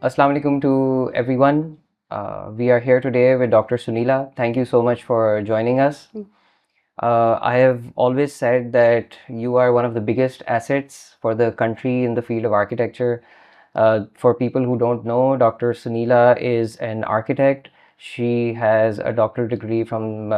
Assalamu alaikum to everyone. We are here today with Dr. Suneela. Thank you so much for joining us. I have always said that you are one of the biggest assets for the country in the field of architecture. For people who don't know, Dr. Suneela is an architect. She has a doctoral degree from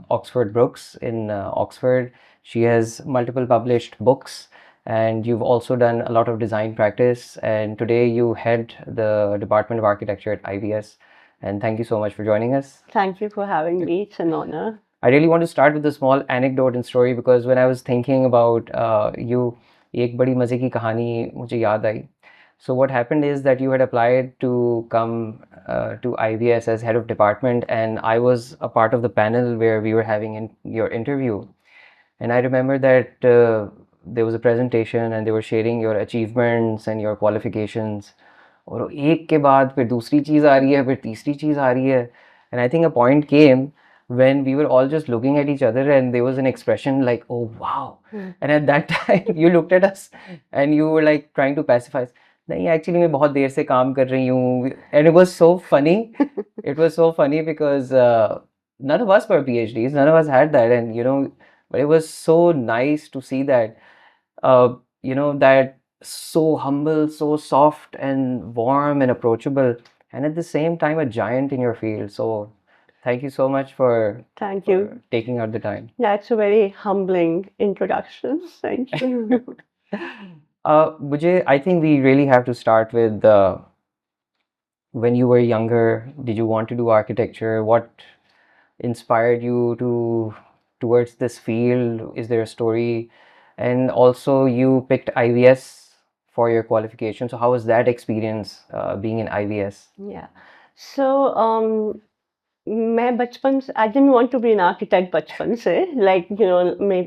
Oxford Brookes in Oxford. She has multiple published books, and you've also done a lot of design practice. And today you head the Department of Architecture at IBS. And thank you so much for joining us. Thank you for having me. It's an honor. I really want to start with a small anecdote and story because when I was thinking about you, एक बड़ी मजे की कहानी मुझे याद आई. So what happened is that you had applied to come to IVS as head of department, and I was a part of the panel where we were having your interview. And I remember that there was a presentation and they were sharing your achievements and your qualifications. और एक के बाद फिर दूसरी चीज़ आ रही है, फिर तीसरी चीज़ आ रही है. And I think a point came when we were all just looking at each other and there was an expression like, oh wow. And at that time you looked at us and you were like trying to pacify us. नहीं, actually मैं बहुत देर से काम कर रही हूँ. And it was so funny. It was so funny because none of us were PhDs, none of us had that, and but it was so nice to see that, that so humble, so soft and warm and approachable, and at the same time a giant in your field. So thank you so much for Thank you. taking out the time. That's a very humbling introduction. Thank you. I think we really have to start with when you were younger, did you want to do architecture? What inspired you towards this field? Is there a story? And also you picked IVS for your qualification. So how was that experience being in IVS? Yeah. So I didn't want to be an architect बचपन से, like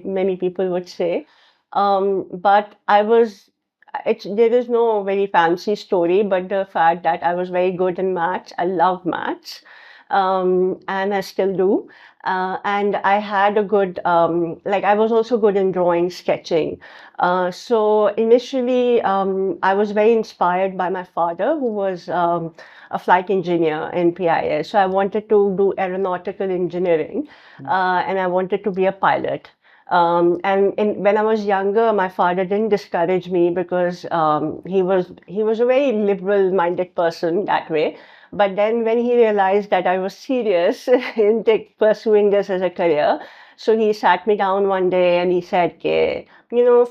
many people would say. But there is no very fancy story, but the fact that I was very good in maths, I love maths, and I still do. And I had a good, I was also good in drawing, sketching. So initially, I was very inspired by my father, who was a flight engineer in PIS. So I wanted to do aeronautical engineering, and I wanted to be a pilot. When I was younger, my father didn't discourage me because he was a very liberal-minded person that way. But then when he realized that I was serious in pursuing this as a career, so he sat me down one day and he said, "Okay,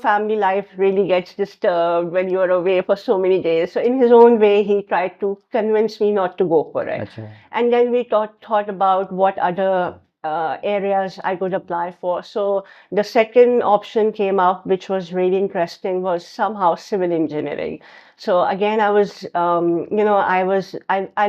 family life really gets disturbed when you're away for so many days." So in his own way, he tried to convince me not to go for it. Achha. And then we thought about what other areas I could apply for. So the second option came up, which was really interesting, was somehow civil engineering. So again, I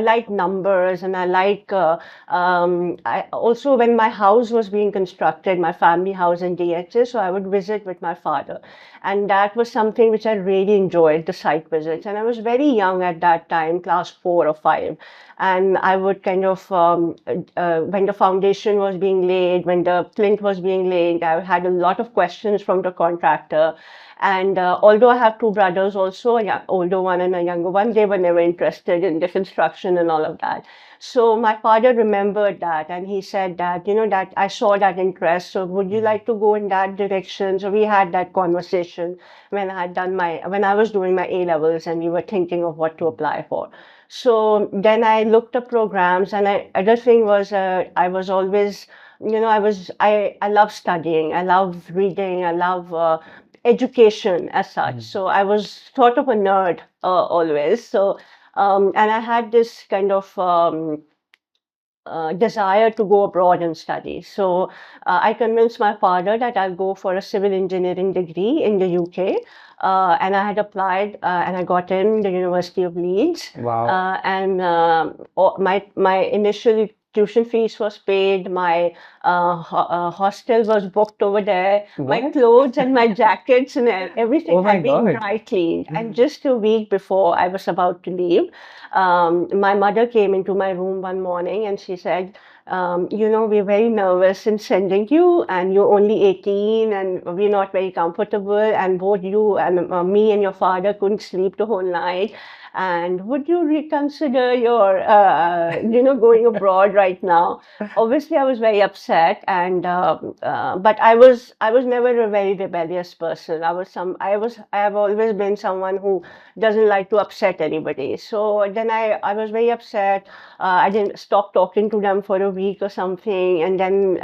like numbers, and I like, I also, when my house was being constructed, my family house in DHS, so I would visit with my father. And that was something which I really enjoyed, the site visits. And I was very young at that time, class 4 or 5. And I would kind of, when the foundation was being laid, when the plinth was being laid, I had a lot of questions from the contractor. And although I have two brothers also, a older one and a younger one, they were never interested in the construction and all of that. So my father remembered that, and he said that, that I saw that interest. So would you like to go in that direction? So we had that conversation when I was doing my A levels, and we were thinking of what to apply for. So then I looked up programs, and other thing was I was always, I love studying, I love reading, I love education as such. So I was sort of a nerd always. So and I had this kind of desire to go abroad and study. So I convinced my father that I'll go for a civil engineering degree in the UK. And I had applied and I got in the University of Leeds. Wow. My initial tuition fees was paid. My hostel was booked over there. My What? clothes and my jackets and everything Oh my had been God. dry cleaned. And just a week before I was about to leave, my mother came into my room one morning and she said, we're very nervous in sending you, and you're only 18 and we're not very comfortable, and both you and me and your father couldn't sleep the whole night. and would you reconsider your, going abroad right now? Obviously, I was very upset, and but I was never a very rebellious person. I have always been someone who doesn't like to upset anybody. So then I was very upset. I didn't stop talking to them for a week or something, and then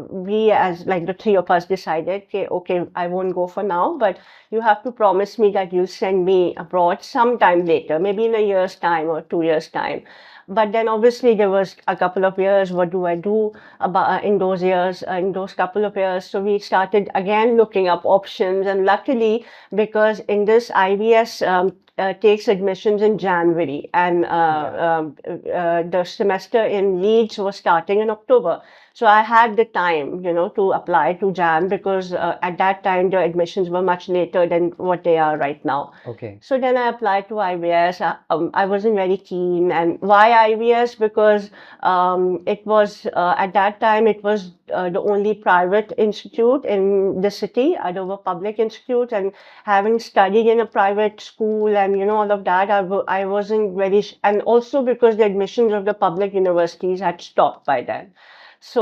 we, as like the three of us, decided, okay, I won't go for now, but you have to promise me that you'll send me abroad sometime later, maybe in a year's time or 2 years' time. But then obviously there was a couple of years. What do I do about in those years, in those couple of years? So we started again looking up options, and luckily, because in this IVS takes admissions in January, and the semester in Leeds was starting in October. So I had the time, to apply to JAM, because at that time the admissions were much later than what they are right now. Okay. So then I applied to IVS. I wasn't very keen. And why IVS? Because it was, at that time, it was the only private institute in the city. There were public institutes, and having studied in a private school and, all of that, I wasn't very, and also because the admissions of the public universities had stopped by then. So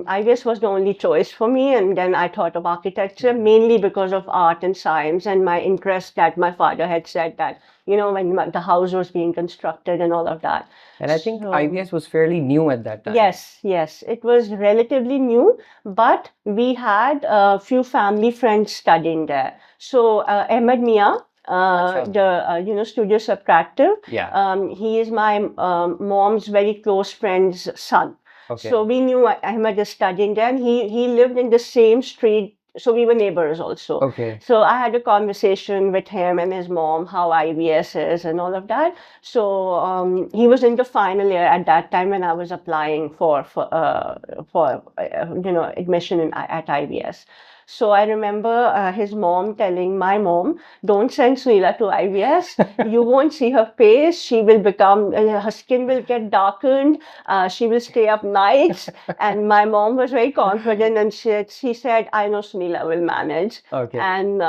IVS was the only choice for me, and then I thought of architecture, mainly because of art and science and my interest that my father had said that, when the house was being constructed and all of that. And I think So IVS was fairly new at that time. yes, it was relatively new, but we had a few family friends studying there. So Ahmed Mia, Acha. the studio subtractive, Yeah. he is my mom's very close friend's son. Okay. So we knew Ahmed is studying there, and he lived in the same street. So we were neighbors also. Okay. So I had a conversation with him and his mom, how IVS is and all of that. So he was in the final year at that time when I was applying for admission at IVS. So I remember his mom telling my mom, "Don't send Suneela to IVS. You won't see her face. She will become, her skin will get darkened. She will stay up nights." And my mom was very confident, and she said, "I know Suneela will manage." Okay. And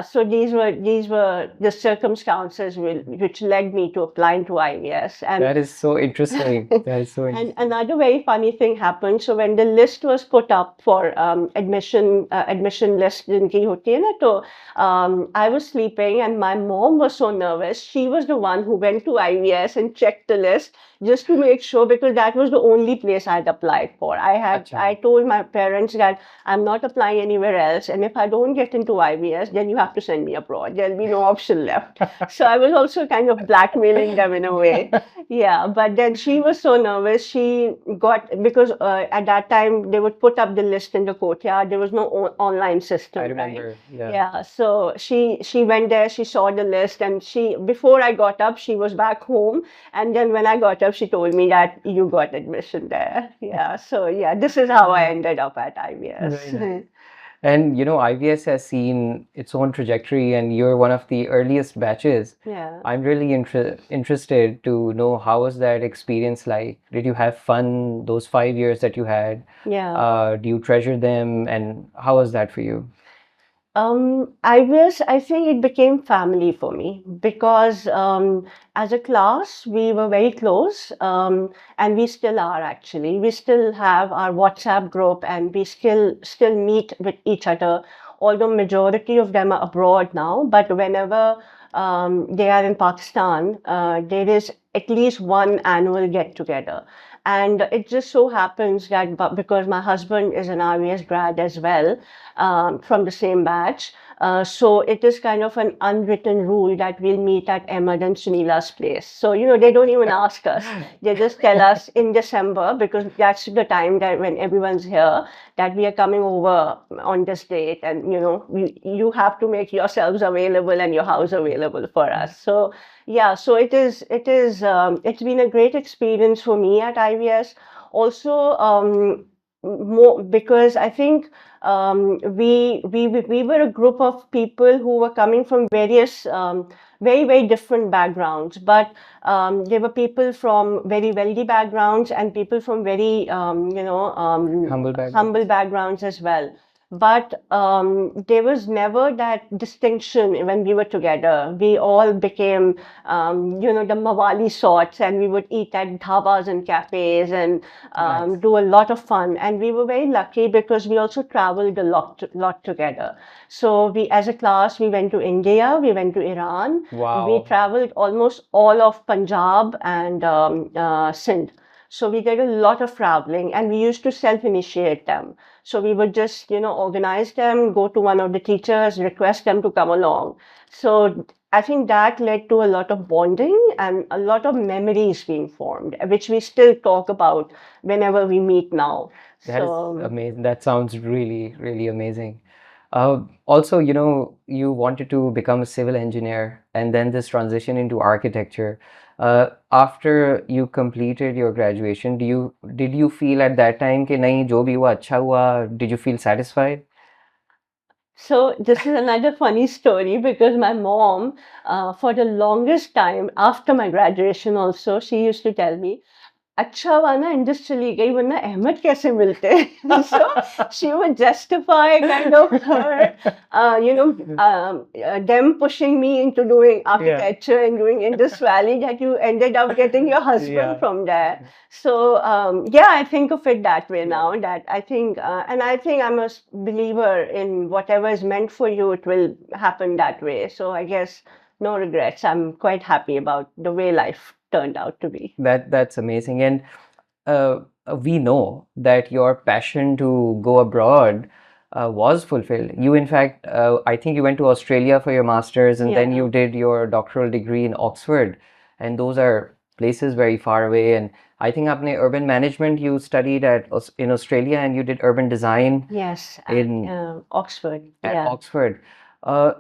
so these were the circumstances which led me to applying to IVS. And That is so interesting. That is so and interesting. another very funny thing happened. So when the list was put up for admission list jinki hoti hai na, to I was sleeping, and my mom was so nervous. She was the one who went to IVS and checked the list just to make sure, because that was the only place I had applied for. Acha. I told my parents that I'm not applying anywhere else, and if I don't get into IVS, then you have to send me abroad. There'll be no option left. So I was also kind of blackmailing them in a way. Yeah, but then she was so nervous. She got, because at that time they would put up the list in the courtyard. There was no online system. I Right? remember. Yeah. Yeah, so she went there, she saw the list, and before I got up, she was back home, and then when I got up, she told me that you got admission there. Yeah, so yeah, this is how I ended up at IVS. Very nice. And IVS has seen its own trajectory, and you're one of the earliest batches. Yeah. I'm really interested to know, how was that experience like? Did you have fun those 5 years that you had? Yeah. Do you treasure them, and how was that for you? I think it became family for me, because as a class we were very close, and we still are actually. We still have our WhatsApp group, and we still meet with each other. Although majority of them are abroad now, but whenever they are in Pakistan, there is at least one annual get together. And it just so happens that, because my husband is an IVS grad as well, from the same batch, so it is kind of an unwritten rule that we'll meet at Ahmed and Suneela's place. So, they don't even ask us. They just tell us in December, because that's the time that when everyone's here, that we are coming over on this date, and, you have to make yourselves available and your house available for us. So, yeah, so it's been a great experience for me at IVS. Also, more because I think we were a group of people who were coming from various very, very different backgrounds, but there were people from very wealthy backgrounds and people from very Humble background. humble backgrounds as well. but there was never that distinction when we were together. We all became, the Mawali sorts, and we would eat at dhabas and cafes and Nice. do a lot of fun. And we were very lucky because we also traveled a lot together. So we, as a class, we went to India, we went to Iran, we Wow. traveled almost all of Punjab and Sindh. So we did a lot of traveling, and we used to self-initiate them. So we would just, organize them, go to one of the teachers, request them to come along. So I think that led to a lot of bonding and a lot of memories being formed, which we still talk about whenever we meet now. That is So amazing. That sounds really, really amazing. Also, you wanted to become a civil engineer and then this transition into architecture. After you completed your graduation, did you feel at that time कि नहीं जो भी हुआ अच्छा हुआ? Did you feel satisfied? So this is another funny story because my mom, for the longest time after my graduation also, she used to tell me, अच्छा हुआ ना इंडस चली गई वरना अहमद कैसे मिलते so she would justify kind of her them pushing me into doing Yeah. architecture and doing Indus Valley that you ended up getting your husband Yeah. from there. So yeah, I think of it that way now, that I think and I think I'm a believer in whatever is meant for you, it will happen that way. So I guess no regrets. I'm quite happy about the way life turned out to be. That's amazing. And uh, we know that your passion to go abroad was fulfilled. You, in fact, I think you went to Australia for your master's and then Yeah. you did your doctoral degree in Oxford. And those are places very far away. And I think apne urban management you studied in Australia and you did urban design Yes, in Oxford. at Yeah. Oxford. Uh,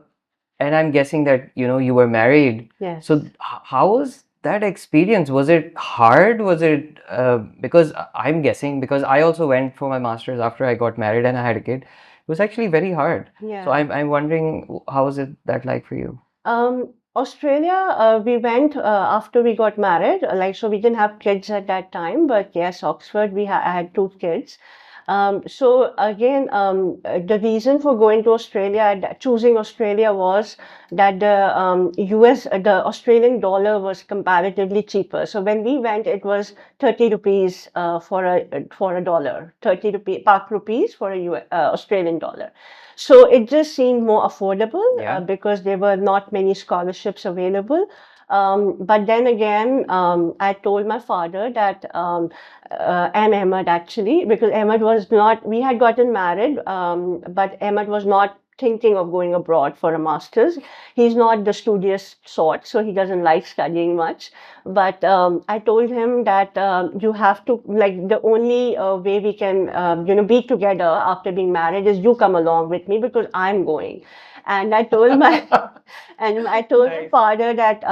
and I'm guessing that, you were married. Yes. So how was that experience? Was it hard? Was it because I'm guessing because I also went for my master's after I got married and I had a kid. It was actually very hard. So Yeah. I'm wondering how was it that like for you? Australia, we went after we got married. So we didn't have kids at that time, but yes, Oxford, I had two kids. So again, the reason for going to Australia, choosing Australia was that the the Australian dollar was comparatively cheaper. So when we went, it was 30 rupees for a dollar, 30 rupee, Pak rupees for a Australian dollar. So it just seemed more affordable Yeah. because there were not many scholarships available. But then again, I told my father that, and Ahmed actually, because Ahmed was not, we had gotten married, but Ahmed was not thinking of going abroad for a master's. He's not the studious sort, so he doesn't like studying much. But I told him that you have to, like, the only way we can, be together after being married is you come along with me because I'm going. And I told my and I told my Nice. father that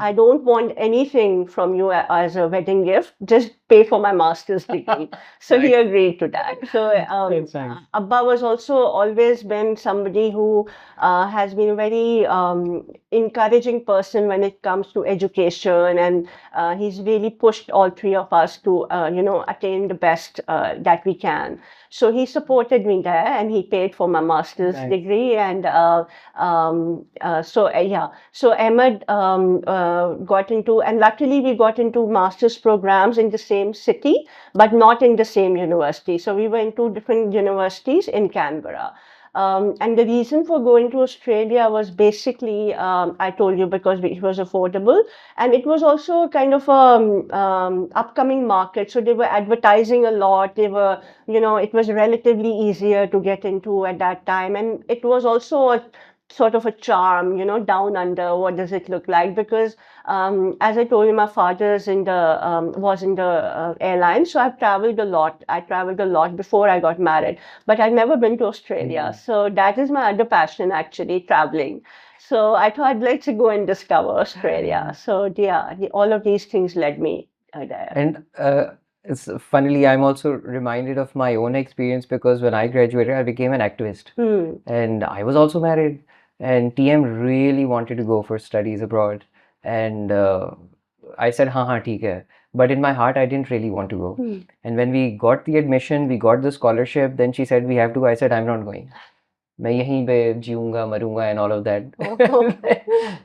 I don't want anything from you as a wedding gift. Just pay for my master's degree. So he Nice. agreed to that. So That's nice. Abba was also always been somebody who has been a very encouraging person when it comes to education, and he's really pushed all three of us to attain the best that we can. So he supported me there, and he paid for my master's Nice. degree. And yeah, so Ahmed got into, and luckily we got into master's programs in the same city, but not in the same university. So we were in two different universities in Canberra. And the reason for going to Australia was basically, I told you, because it was affordable, and it was also kind of a upcoming market. So they were advertising a lot. They were, it was relatively easier to get into at that time, and it was also a sort of a charm, down under. What does it look like? Because as I told you, my father's in the was in the airline, so I've traveled a lot. I traveled a lot before I got married, but I've never been to Australia. So that is my other passion, actually, traveling. So I thought, let's go and discover Australia. So yeah, all of these things led me there. And it's funnily, I'm also reminded of my own experience because when I graduated, I became an activist. And I was also married. And TM really wanted to go for studies abroad. And I said, हाँ हाँ ठीक है. but in my heart, I didn't really want to go. Hmm. And when we got the admission, we got the scholarship, then she said, we have to go. I said, I'm not going. मैं यहीं पे जीऊंगा मरूंगा and all of that.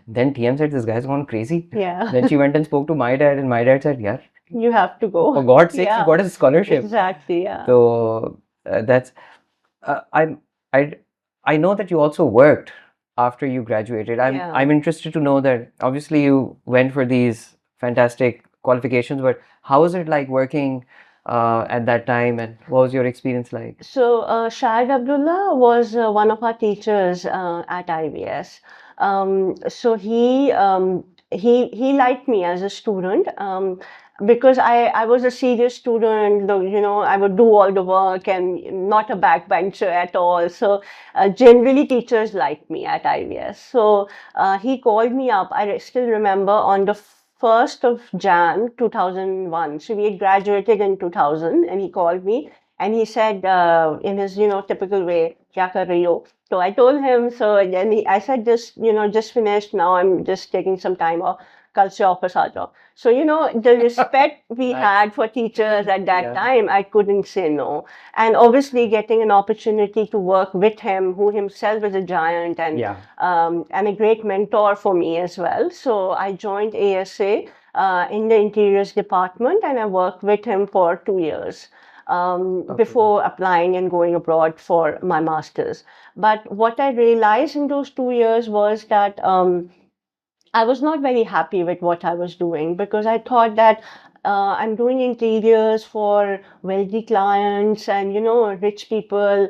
Then TM said, this guy's gone crazy. Yeah. Then she went and spoke to my dad, and my dad said, yeah, You have to go. for God's sake, Yeah. you got a scholarship. Exactly. Yeah. So that's I I know that you also worked after you graduated. Yeah. I'm interested to know that obviously you went for these fantastic qualifications, but how was it like working at that time, and what was your experience like? So, Shahid Abdullah was one of our teachers at IVS. So he liked me as a student because I was a serious student. You know, I would do all the work and not a backbencher at all. So generally, teachers liked me at IVS. So he called me up. I still remember on the 1st of Jan 2001. So we had graduated in 2000, and he called me. And he said, in his, typical way, "Kya kar rahi ho?" So I told him. So then I said, just finished. Now I'm just taking some time off. Kal se office aa jao. So the respect we Nice. had for teachers at that Yeah. time, I couldn't say no. And obviously, getting an opportunity to work with him, who himself is a giant and Yeah. and a great mentor for me as well. So I joined ASA in the interiors department, and I worked with him for 2 years. Okay. Before applying and going abroad for my master's. But what I realized in those 2 years was that I was not very happy with what I was doing because I thought that I'm doing interiors for wealthy clients and rich people.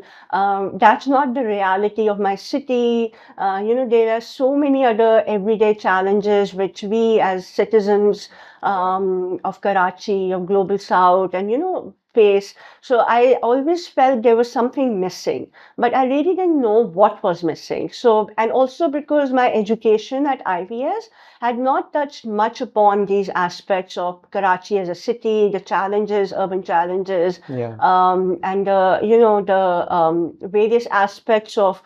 That's not the reality of my city. There are so many other everyday challenges which we as citizens of Karachi, of Global South, and face. So I always felt there was something missing, but I really didn't know what was missing. So, and also because my education at IVS had not touched much upon these aspects of Karachi as a city, the challenges, urban challenges, Yeah. and the various aspects of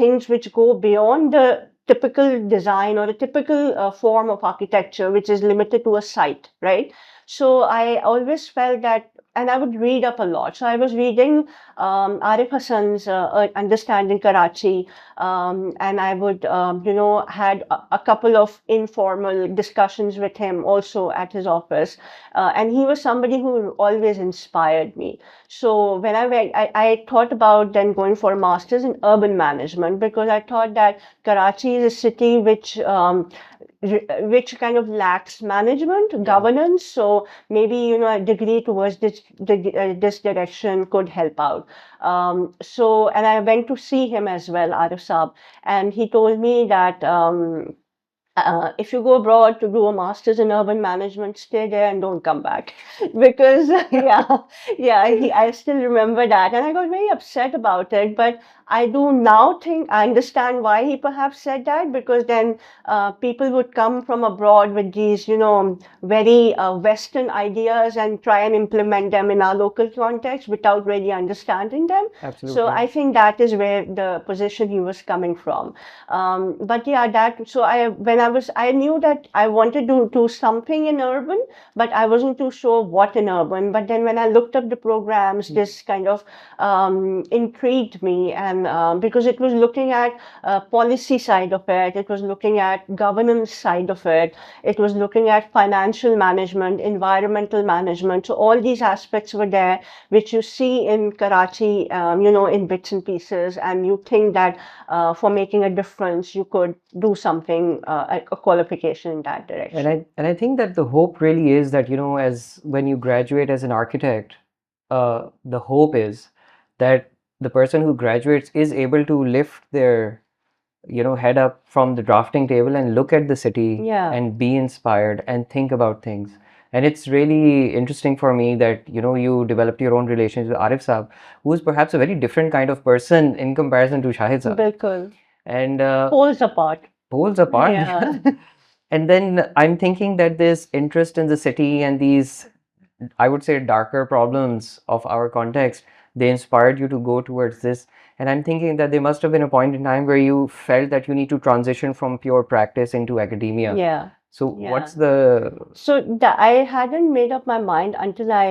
things which go beyond the typical design or the typical form of architecture, which is limited to a site, right? So I always felt that, and I would read up a lot. So I was reading Arif Hassan's Understanding Karachi, and I would, had a couple of informal discussions with him also at his office. And he was somebody who always inspired me. So when I went, I thought about then going for a master's in urban management because I thought that Karachi is a city which kind of lacks management, governance. So maybe a degree towards this direction could help out. So, and I went to see him as well, Arif Saab, and he told me that if you go abroad to do a master's in urban management, stay there and don't come back. Because, I still remember that. And I got very upset about it. But I do now think I understand why he perhaps said that, because then people would come from abroad with these, very Western ideas and try and implement them in our local context without really understanding them. Absolutely. So I think that is where the position he was coming from. But yeah, so I knew that I wanted to do something in urban, but I wasn't too sure what in urban. But then when I looked up the programs, this kind of intrigued me, and because it was looking at policy side of it, it was looking at governance side of it, it was looking at financial management, environmental management. So all these aspects were there, which you see in Karachi, in bits and pieces, and you think that for making a difference, you could do something, a qualification in that direction. And I think that the hope really is that, as when you graduate as an architect, the hope is that the person who graduates is able to lift their, head up from the drafting table and look at the city Yeah. and be inspired and think about things. And it's really interesting for me that, you developed your own relationship with Arif Saab, who is perhaps a very different kind of person in comparison to Shahid Saab. Bilkul. And Poles apart. poles apart. Yeah. And then I'm thinking that this interest in the city and these, I would say, darker problems of our context, they inspired you to go towards this. And I'm thinking that there must have been a point in time where you felt that you need to transition from pure practice into academia. Yeah. So Yeah. what's the So I hadn't made up my mind until I,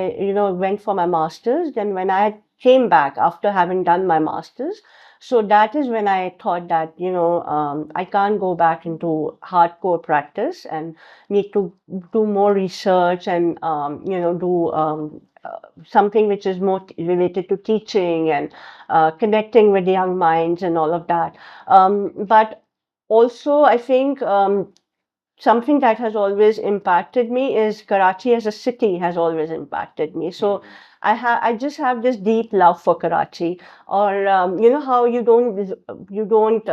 went for my master's. Then when I came back after having done my master's, so that is when I thought that, I can't go back into hardcore practice and need to do more research and, do something which is more related to teaching and connecting with young minds and all of that. But also, I think something that has always impacted me is Karachi as a city has always impacted me. So I just have this deep love for Karachi, or you know how you don't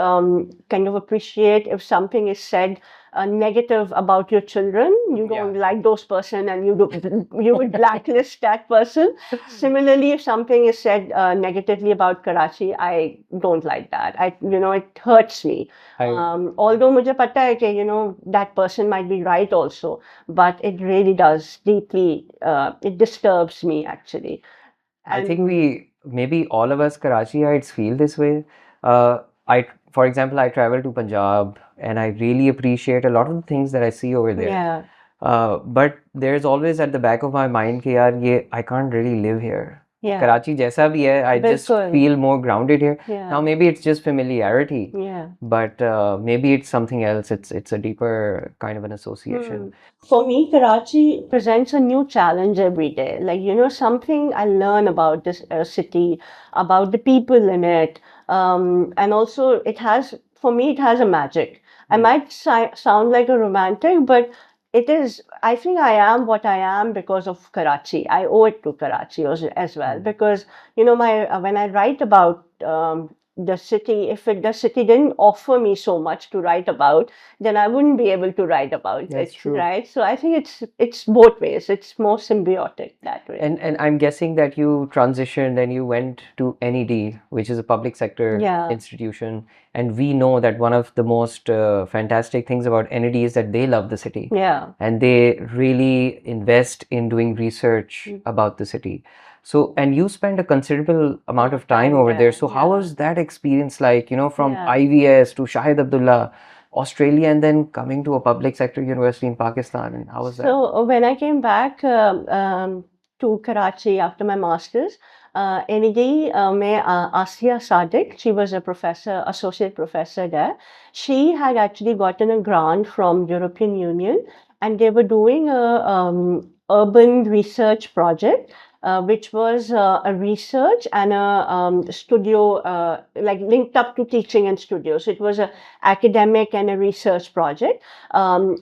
kind of appreciate if something is said negative about your children. You don't like those person, and you would blacklist that person. Similarly, if something is said negatively about Karachi, I don't like that. It hurts me. Although मुझे पता है कि that person might be right also, but it really does deeply. It disturbs me actually. I think And maybe all of us Karachiites feel this way. For example, I travel to Punjab and I really appreciate a lot of the things that I see over there. yeah, But there's always at the back of my mind कि यार ये I can't really live here. yeah, Karachi जैसा भी है, I just बिल्कुल, feel more grounded here. yeah, Now maybe it's just familiarity, yeah. but maybe it's something else. It's a deeper kind of an association. For me, Karachi presents a new challenge every day. Like, something I learn about this city, about the people in it. And also, for me, it has a magic. I might sound like a romantic, but I think I am what I am because of Karachi. I owe it to Karachi as well. Because, when I write about the city, the city didn't offer me so much to write about, then I wouldn't be able to write about That's it, true. right? So I think it's both ways. It's more symbiotic that way. And I'm guessing that you transitioned and you went to NED, which is a public sector Yeah. institution. And we know that one of the most fantastic things about NED is that they love the city. Yeah. And they really invest in doing research about the city. So, and you spent a considerable amount of time over there. So, how was that experience like, from Yeah. IVS to Shahid Abdullah, Australia, and then coming to a public sector university in Pakistan? And how was that? So when I came back to Karachi after my master's, NED में Asia Sadiq, she was a professor, associate professor there. She had actually gotten a grant from European Union, and they were doing a urban research project. Which was a research and a studio, like linked up to teaching and studio. So it was an academic and a research project on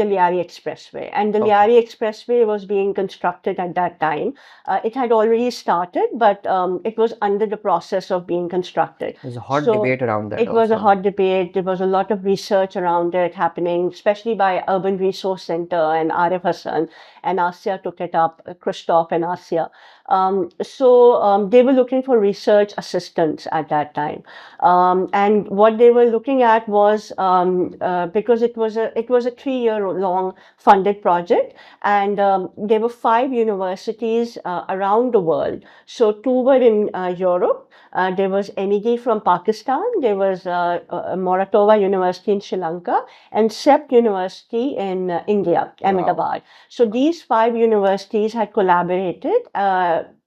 the Liari Expressway. And the Liari Expressway was being constructed at that time. It had already started, but it was under the process of being constructed. There's a hot debate around that. It was a hot debate. There was a lot of research around it happening, especially by Urban Resource Center and Arif Hassan, and ASIA took it up, Christoph and ASIA. So they were looking for research assistants at that time. And what they were looking at was, because it was a 3-year long funded project, and there were 5 universities around the world. So 2 were in Europe. There was NED from Pakistan, there was Moratova University in Sri Lanka, and CEP University in India, Ahmedabad. So these 5 universities had collaborated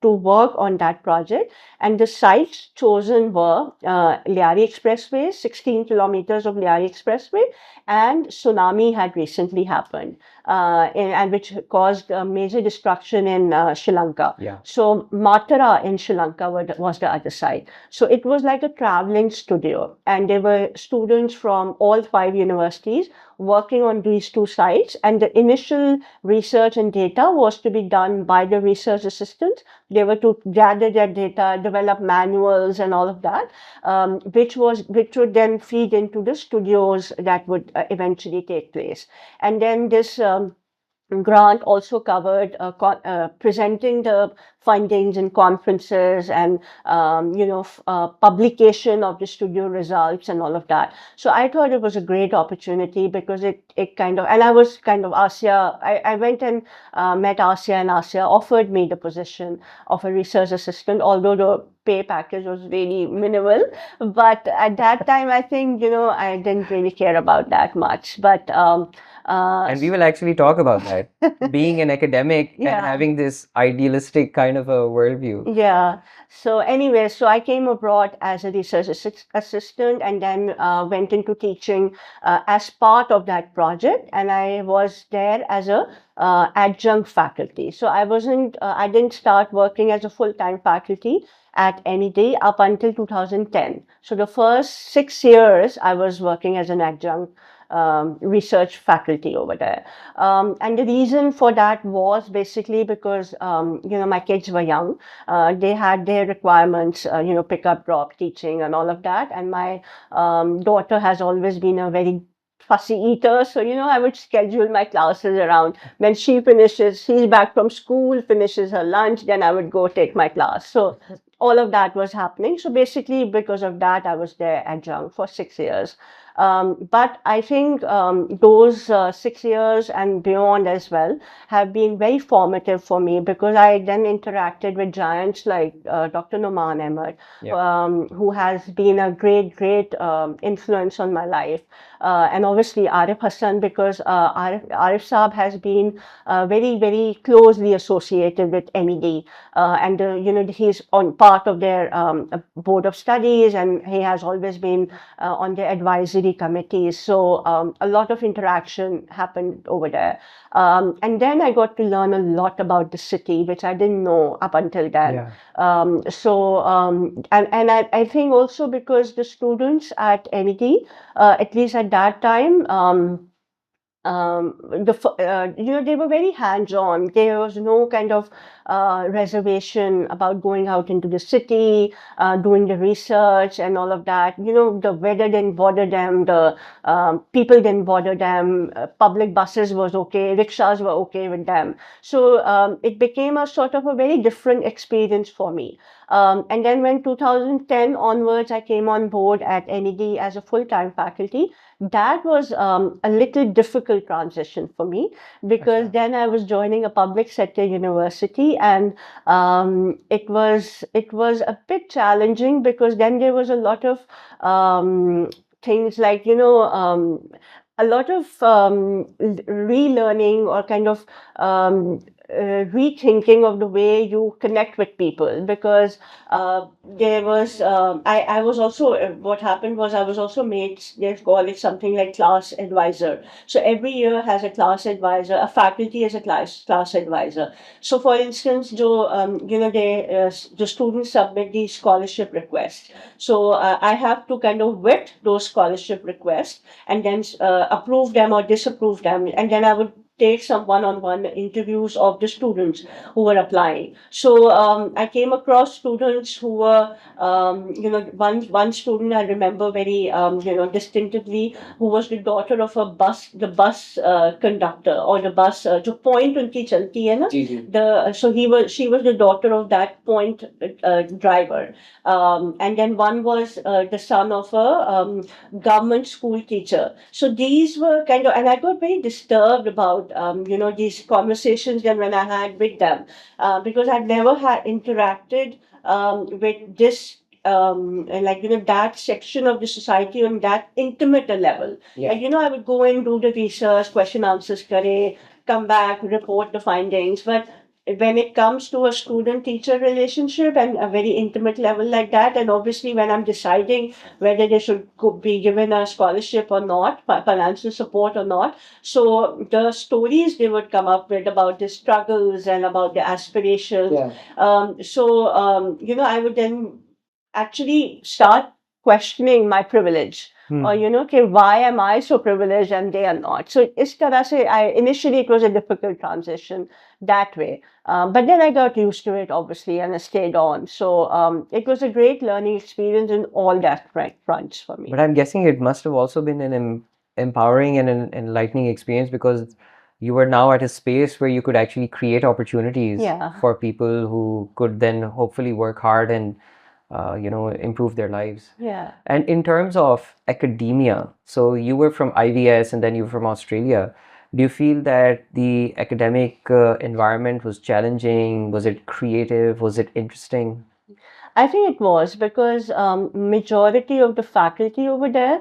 to work on that project, and the sites chosen were Liari Expressway, 16 kilometers of Liari Expressway, and tsunami had recently happened, and which caused major destruction in Sri Lanka. Yeah. So Matara in Sri Lanka was the other side. So it was like a traveling studio, and there were students from all 5 universities working on these 2 sites, and the initial research and data was to be done by the research assistants. They were to gather their data, develop manuals and all of that, which would then feed into the studios that would eventually take place. And then this grant also covered presenting the findings in conferences and publication of the studio results and all of that. So I thought it was a great opportunity because it kind of, and I was kind of Asya. I went and met Asya, and Asya offered me the position of a research assistant, although the pay package was really minimal. But at that time, I think, I didn't really care about that much. But and we will actually talk about that. Being an academic and having this idealistic kind of a worldview. Yeah. So anyway, so I came abroad as a research assistant and then went into teaching as part of that project. And I was there as a adjunct faculty. So I didn't start working as a full-time faculty at NED up until 2010. So the first 6 years I was working as an adjunct research faculty over there. And the reason for that was basically because, my kids were young. They had their requirements, pick up, drop, teaching and all of that. And my daughter has always been a very fussy eater. So, I would schedule my classes around when she's back from school, finishes her lunch, then I would go take my class. So all of that was happening. So basically, because of that, I was there adjunct for 6 years. But I think those 6 years and beyond as well have been very formative for me because I then interacted with giants like Dr. Numan Ahmed, who has been a great, great influence on my life. And obviously Arif Hassan, because Arif Saab has been very, very closely associated with NED. And he's on part of their board of studies, and he has always been on their advisory committees. So a lot of interaction happened over there. And then I got to learn a lot about the city, which I didn't know up until then. And I think also because the students at NED, at least at that time, they were very hands-on. There was no kind of reservation about going out into the city, doing the research and all of that. The weather didn't bother them, the people didn't bother them, public buses was okay, rickshaws were okay with them. So it became a sort of a very different experience for me. And then when 2010 onwards, I came on board at NED as a full-time faculty. That was a little difficult transition for me because then I was joining a public sector university, and it was a bit challenging because then there was a lot of things like a lot of relearning or kind of rethinking of the way you connect with people, because there was I was also what happened was I was also made, they call it something like class advisor. So every year has a class advisor, a faculty as a class advisor. So for instance, the students submit the scholarship requests. So I have to kind of vet those scholarship requests and then approve them or disapprove them, and then I would take some one-on-one interviews of the students who were applying. So I came across students who were, one student I remember very, distinctively, who was the daughter of the bus conductor or the bus, जो point उनकी चलती है ना, she was the daughter of that point driver. And then one was the son of a government school teacher. So these were kind of, and I got very disturbed about these conversations then when I had with them, because I'd never had interacted with this that section of the society on that intimate a level. Like, I would go and do the research, question answers, come back, report the findings, but when it comes to a student-teacher relationship and a very intimate level like that, and obviously when I'm deciding whether they should be given a scholarship or not, financial support or not, so the stories they would come up with about the struggles and about the aspirations. I would then actually start questioning my privilege. Or, okay, why am I so privileged and they are not? So, initially it was a difficult transition that way. But then I got used to it, obviously, and I stayed on. So, it was a great learning experience in all that fronts for me. But I'm guessing it must have also been an empowering and an enlightening experience, because you were now at a space where you could actually create opportunities Yeah. for people who could then hopefully work hard and improve their lives. Yeah. And in terms of academia, so you were from IVS and then you were from Australia. Do you feel that the academic environment was challenging? Was it creative? Was it interesting? I think it was because majority of the faculty over there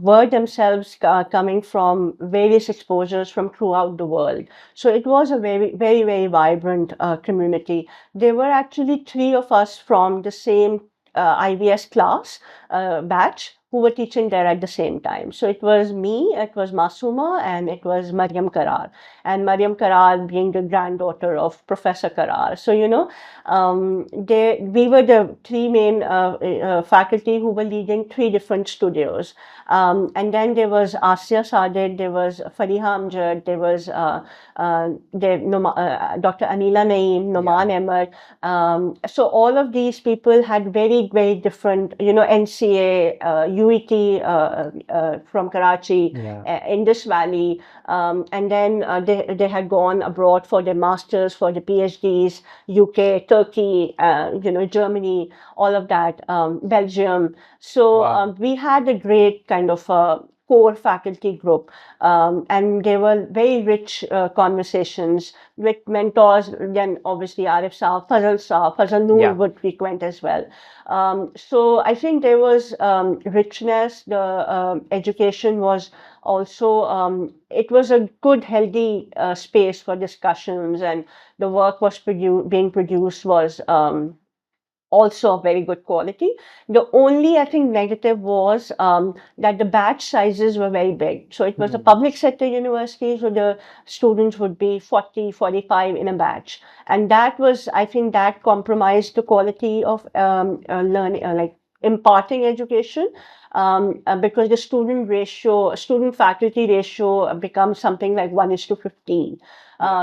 were themselves coming from various exposures from throughout the world. So it was a very, very, very vibrant community. There were actually three of us from the same IVS class batch who were teaching there at the same time. So it was me, it was Masuma, and it was Mariam Karar. And Mariam Karar being the granddaughter of Professor Karar. So, we were the three main faculty who were leading three different studios. And then there was Asya Sadid, there was Fariha Amjad, there was Dr. Anila Naeem, Noman Ahmed. So all of these people had very, very different, NCA, UET from Karachi, Indus Valley, and then they had gone abroad for their masters, for their PhDs, UK, Turkey, Germany, all of that, Belgium. So we had a great kind of core faculty group, and they were very rich conversations with mentors. Then obviously Arif Saab, Fazal Noor would frequent as well. So I think there was richness. The education was also, it was a good, healthy space for discussions, and the work was being produced was also of very good quality. The only, I think, negative was that the batch sizes were very big. So it was a public sector university, so the students would be 40, 45 in a batch. And that was, I think, that compromised the quality of learning, like imparting education. Because the student faculty ratio becomes something like 1:15.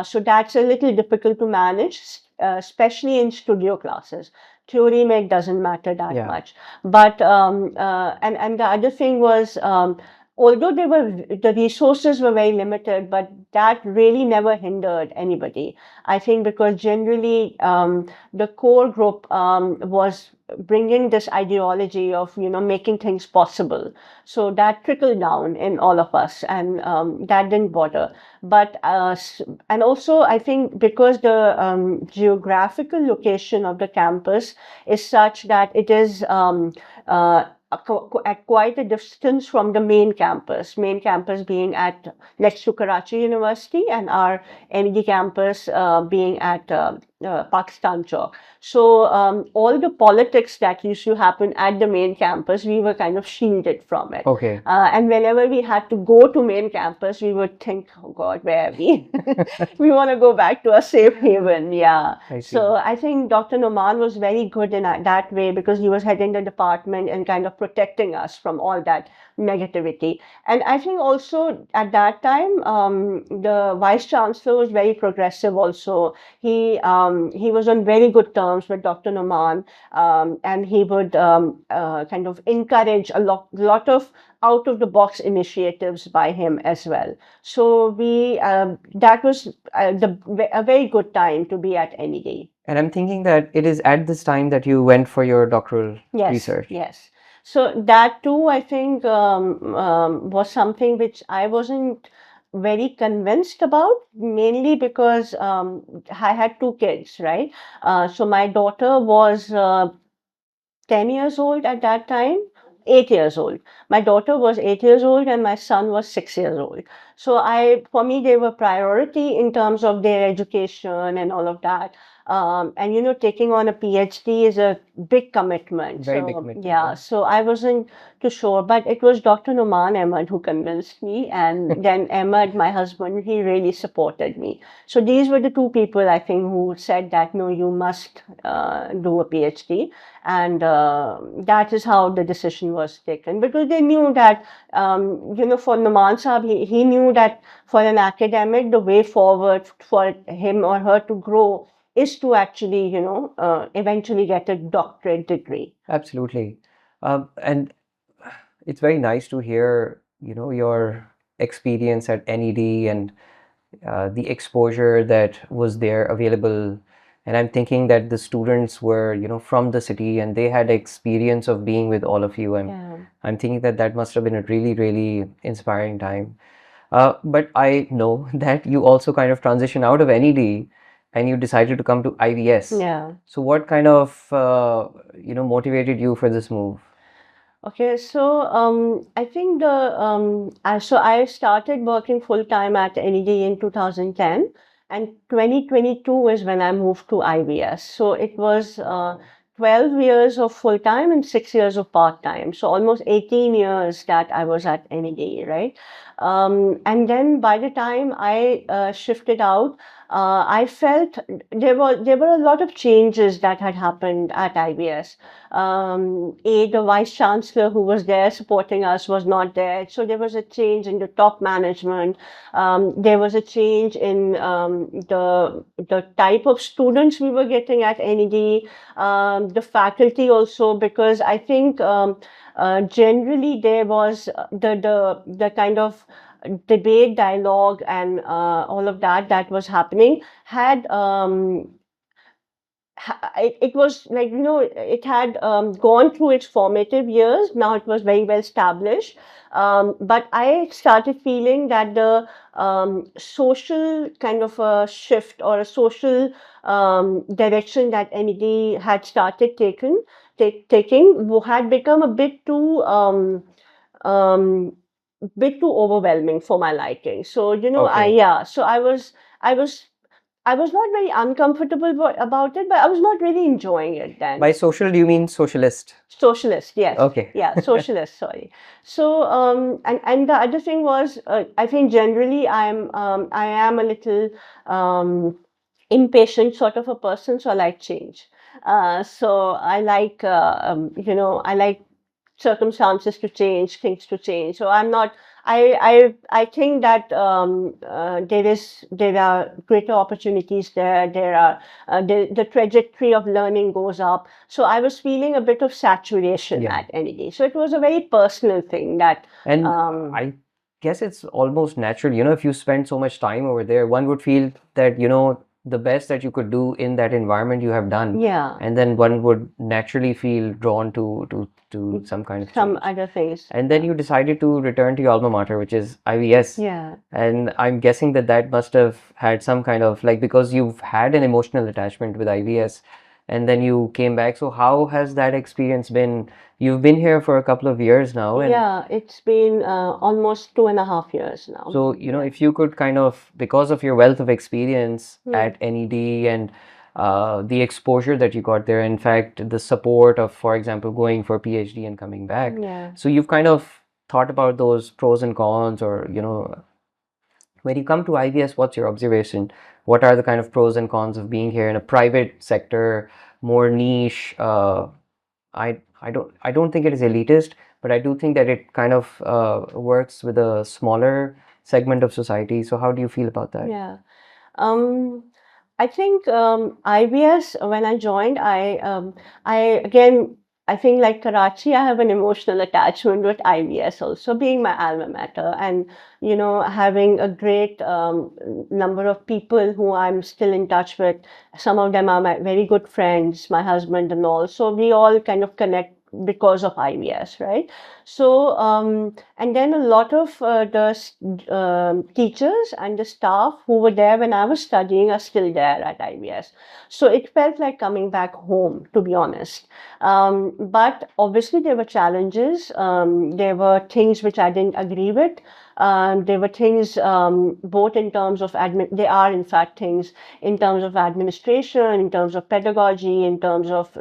So that's a little difficult to manage, especially in studio classes. Theory make doesn't matter that much. But and the other thing was, although the resources were very limited, but that really never hindered anybody. I think because generally the core group was bringing this ideology of making things possible. So that trickled down in all of us, and that didn't bother. But and also I think because the geographical location of the campus is such that it is at quite a distance from the main campus being at next to Karachi University, and our NED campus being at Pakistan Chowk. So all the politics that used to happen at the main campus, we were kind of shielded from it. Okay. And whenever we had to go to main campus, we would think, oh God, where are we? We want to go back to a safe haven. Yeah. So I think Dr. Noman was very good in that way, because he was heading the department and kind of protecting us from all that negativity. And I think also at that time, the vice chancellor was very progressive also. He was on very good terms with Dr. Noman, and he would kind of encourage a lot of out of the box initiatives by him as well. So that was a very good time to be at NED. And I'm thinking that it is at this time that you went for your doctoral research. Yes. So that too, I think, was something which I wasn't very convinced about, mainly because I had two kids, right? So my daughter was 10 years old at that time. 8 years old. My daughter was 8 years old and my son was 6 years old. So for me, they were priority in terms of their education and all of that. And taking on a PhD is a big commitment. Very big commitment. Yeah. So I wasn't too sure, but it was Dr. Noman Ahmed who convinced me, and then Ahmed, my husband, he really supported me. So these were the two people, I think, who said that no, you must do a PhD. And that is how the decision was taken, because they knew that, for Noman Saab, he knew that for an academic, the way forward for him or her to grow is to actually, eventually get a doctorate degree. Absolutely. And it's very nice to hear, your experience at NED and the exposure that was there available. And I'm thinking that the students were, from the city and they had experience of being with all of you. Yeah. I'm thinking that that must have been a really, really inspiring time. But I know that you also kind of transition out of NED and you decided to come to IVS. Yeah. So what kind of, motivated you for this move? Okay, so I think I started working full time at NED in 2010, and 2022 is when I moved to IVS. So it was 12 years of full time and 6 years of part time. So almost 18 years that I was at NED, right? And then by the time I shifted out, I felt there were a lot of changes that had happened at IVS. The vice chancellor who was there supporting us was not there, so there was a change in the top management. There was a change in the type of students we were getting at NED, the faculty also, because I think generally there was the kind of debate, dialogue, and all of that was happening had it was like, it had gone through its formative years. Now it was very well established, but I started feeling that the social kind of a shift or a social direction that NED had started taking had become a um, bit too overwhelming for my liking. So, Okay. so I was I was not very uncomfortable about it, but I was not really enjoying it then. By social, do you mean socialist? Socialist, yes. Okay. Yeah, socialist, sorry. So, and the other thing was, I think generally I am a little impatient sort of a person, so I like change. So I like, I like circumstances to change, things to change. So I'm not. I think that there are greater opportunities there. There are the trajectory of learning goes up. So I was feeling a bit of saturation Yeah. at NED. So it was a very personal thing that. And I guess it's almost natural, if you spend so much time over there, one would feel that, the best that you could do in that environment you have done. Yeah. And then one would naturally feel drawn to some kind of Some change. other things. And then you decided to return to your alma mater, which is IVS. Yeah. And I'm guessing that that must have had some kind of like, because you've had an emotional attachment with IVS and then you came back. So how has that experience been? You've been here for a couple of years now. And Yeah, it's been almost 2.5 years now. so, if you could kind of, because of your wealth of experience at NED and the exposure that you got there, in fact, the support of, for example, going for PhD and coming back. Yeah. So you've kind of thought about those pros and cons, or, when you come to IVS, what's your observation? What are the kind of pros and cons of being here in a private sector, more niche? I don't think it is elitist, but I do think that it kind of works with a smaller segment of society. So how do you feel about that? Yeah. I think IBS, when I joined, I think like Karachi, I have an emotional attachment with IBS also, being my alma mater, and having a great number of people who I'm still in touch with. Some of them are my very good friends, my husband and all. So we all kind of connect because of IBS, right? So, and then a lot of the teachers and the staff who were there when I was studying are still there at IBS. So it felt like coming back home, to be honest. But obviously there were challenges. There were things which I didn't agree with. There were things both in terms of there are in fact things in terms of administration, in terms of pedagogy, in terms of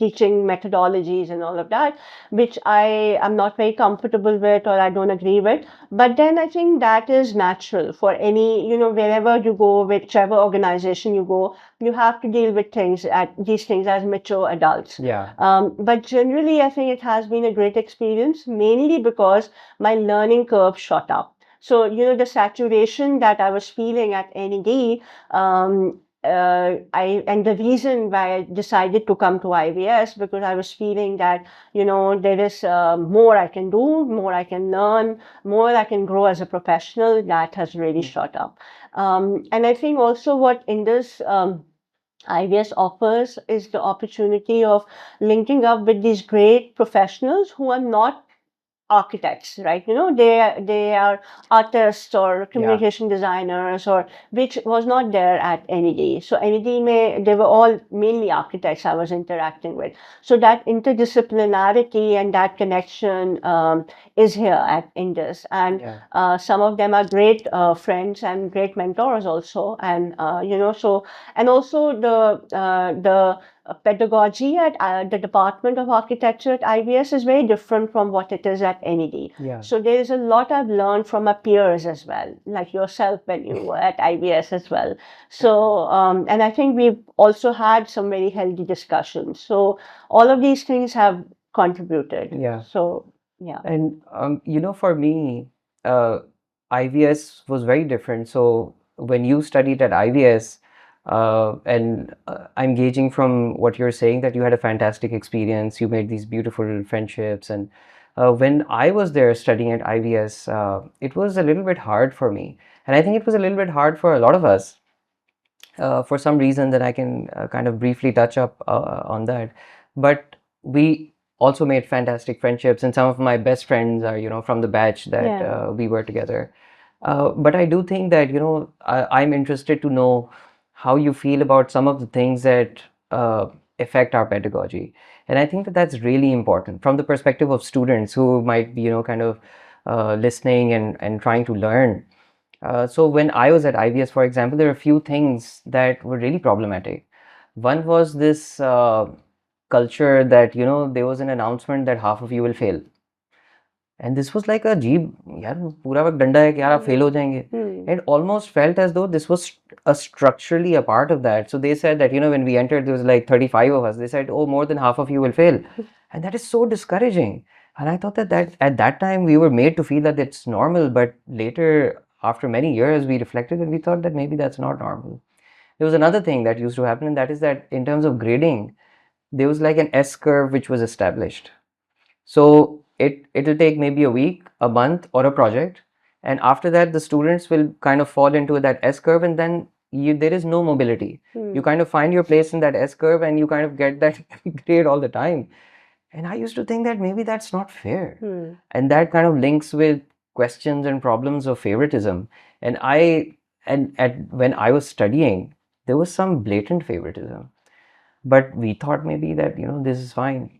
teaching methodologies and all of that, which I am not very comfortable with or I don't agree with. But then I think that is natural for any, wherever you go, whichever organization you go, you have to deal with these things as mature adults. Yeah. But generally, I think it has been a great experience, mainly because my learning curve shot up. So, the saturation that I was feeling at NED, and the reason why I decided to come to IVS, because I was feeling that, there is more I can do, more I can learn, more I can grow as a professional. That has really shot up. And I think also what Indus IVS offers is the opportunity of linking up with these great professionals who are not architects, right? They are artists or communication designers, or which was not there at NED. So NED, they were all mainly architects I was interacting with. So that interdisciplinarity and that connection is here at Indus, and some of them are great friends and great mentors also. And and also the pedagogy at the Department of Architecture at IVS is very different from what it is at NED. So there is a lot I've learned from my peers as well, like yourself when you were at IVS as well. So, and I think we've also had some very healthy discussions. So all of these things have contributed. So, yeah. And for me, IVS was very different. So when you studied at IVS, and I'm gauging from what you're saying that you had a fantastic experience, you made these beautiful friendships. And when I was there studying at IVS, it was a little bit hard for me. And I think it was a little bit hard for a lot of us for some reason that I can kind of briefly touch up on that. But we also made fantastic friendships, and some of my best friends are, from the batch that we were together. But I do think that, I'm interested to know how you feel about some of the things that affect our pedagogy. And I think that that's really important from the perspective of students who might be, kind of listening and trying to learn. So when I was at IVS, for example, there are a few things that were really problematic. One was this culture that, there was an announcement that half of you will fail. And this was like a jeeb, yaar, pura वक्त डंडा है कि यार आप fail हो जाएंगे. It almost felt as though this was structurally a part of that. So they said that, when we entered, there was like 35 of us. They said, oh, more than half of you will fail. And that is so discouraging. And I thought that at that time we were made to feel that it's normal, but later, after many years, we reflected and we thought that maybe that's not normal. There was another thing that used to happen, and that is that in terms of grading, there was like an S curve which was established. So it'll take maybe a week, a month, or a project, and after that, the students will kind of fall into that S curve, and then there is no mobility. You kind of find your place in that S curve, and you kind of get that grade all the time. And I used to think that maybe that's not fair. And that kind of links with questions and problems of favoritism. And when I was studying, there was some blatant favoritism. But we thought maybe that, this is fine.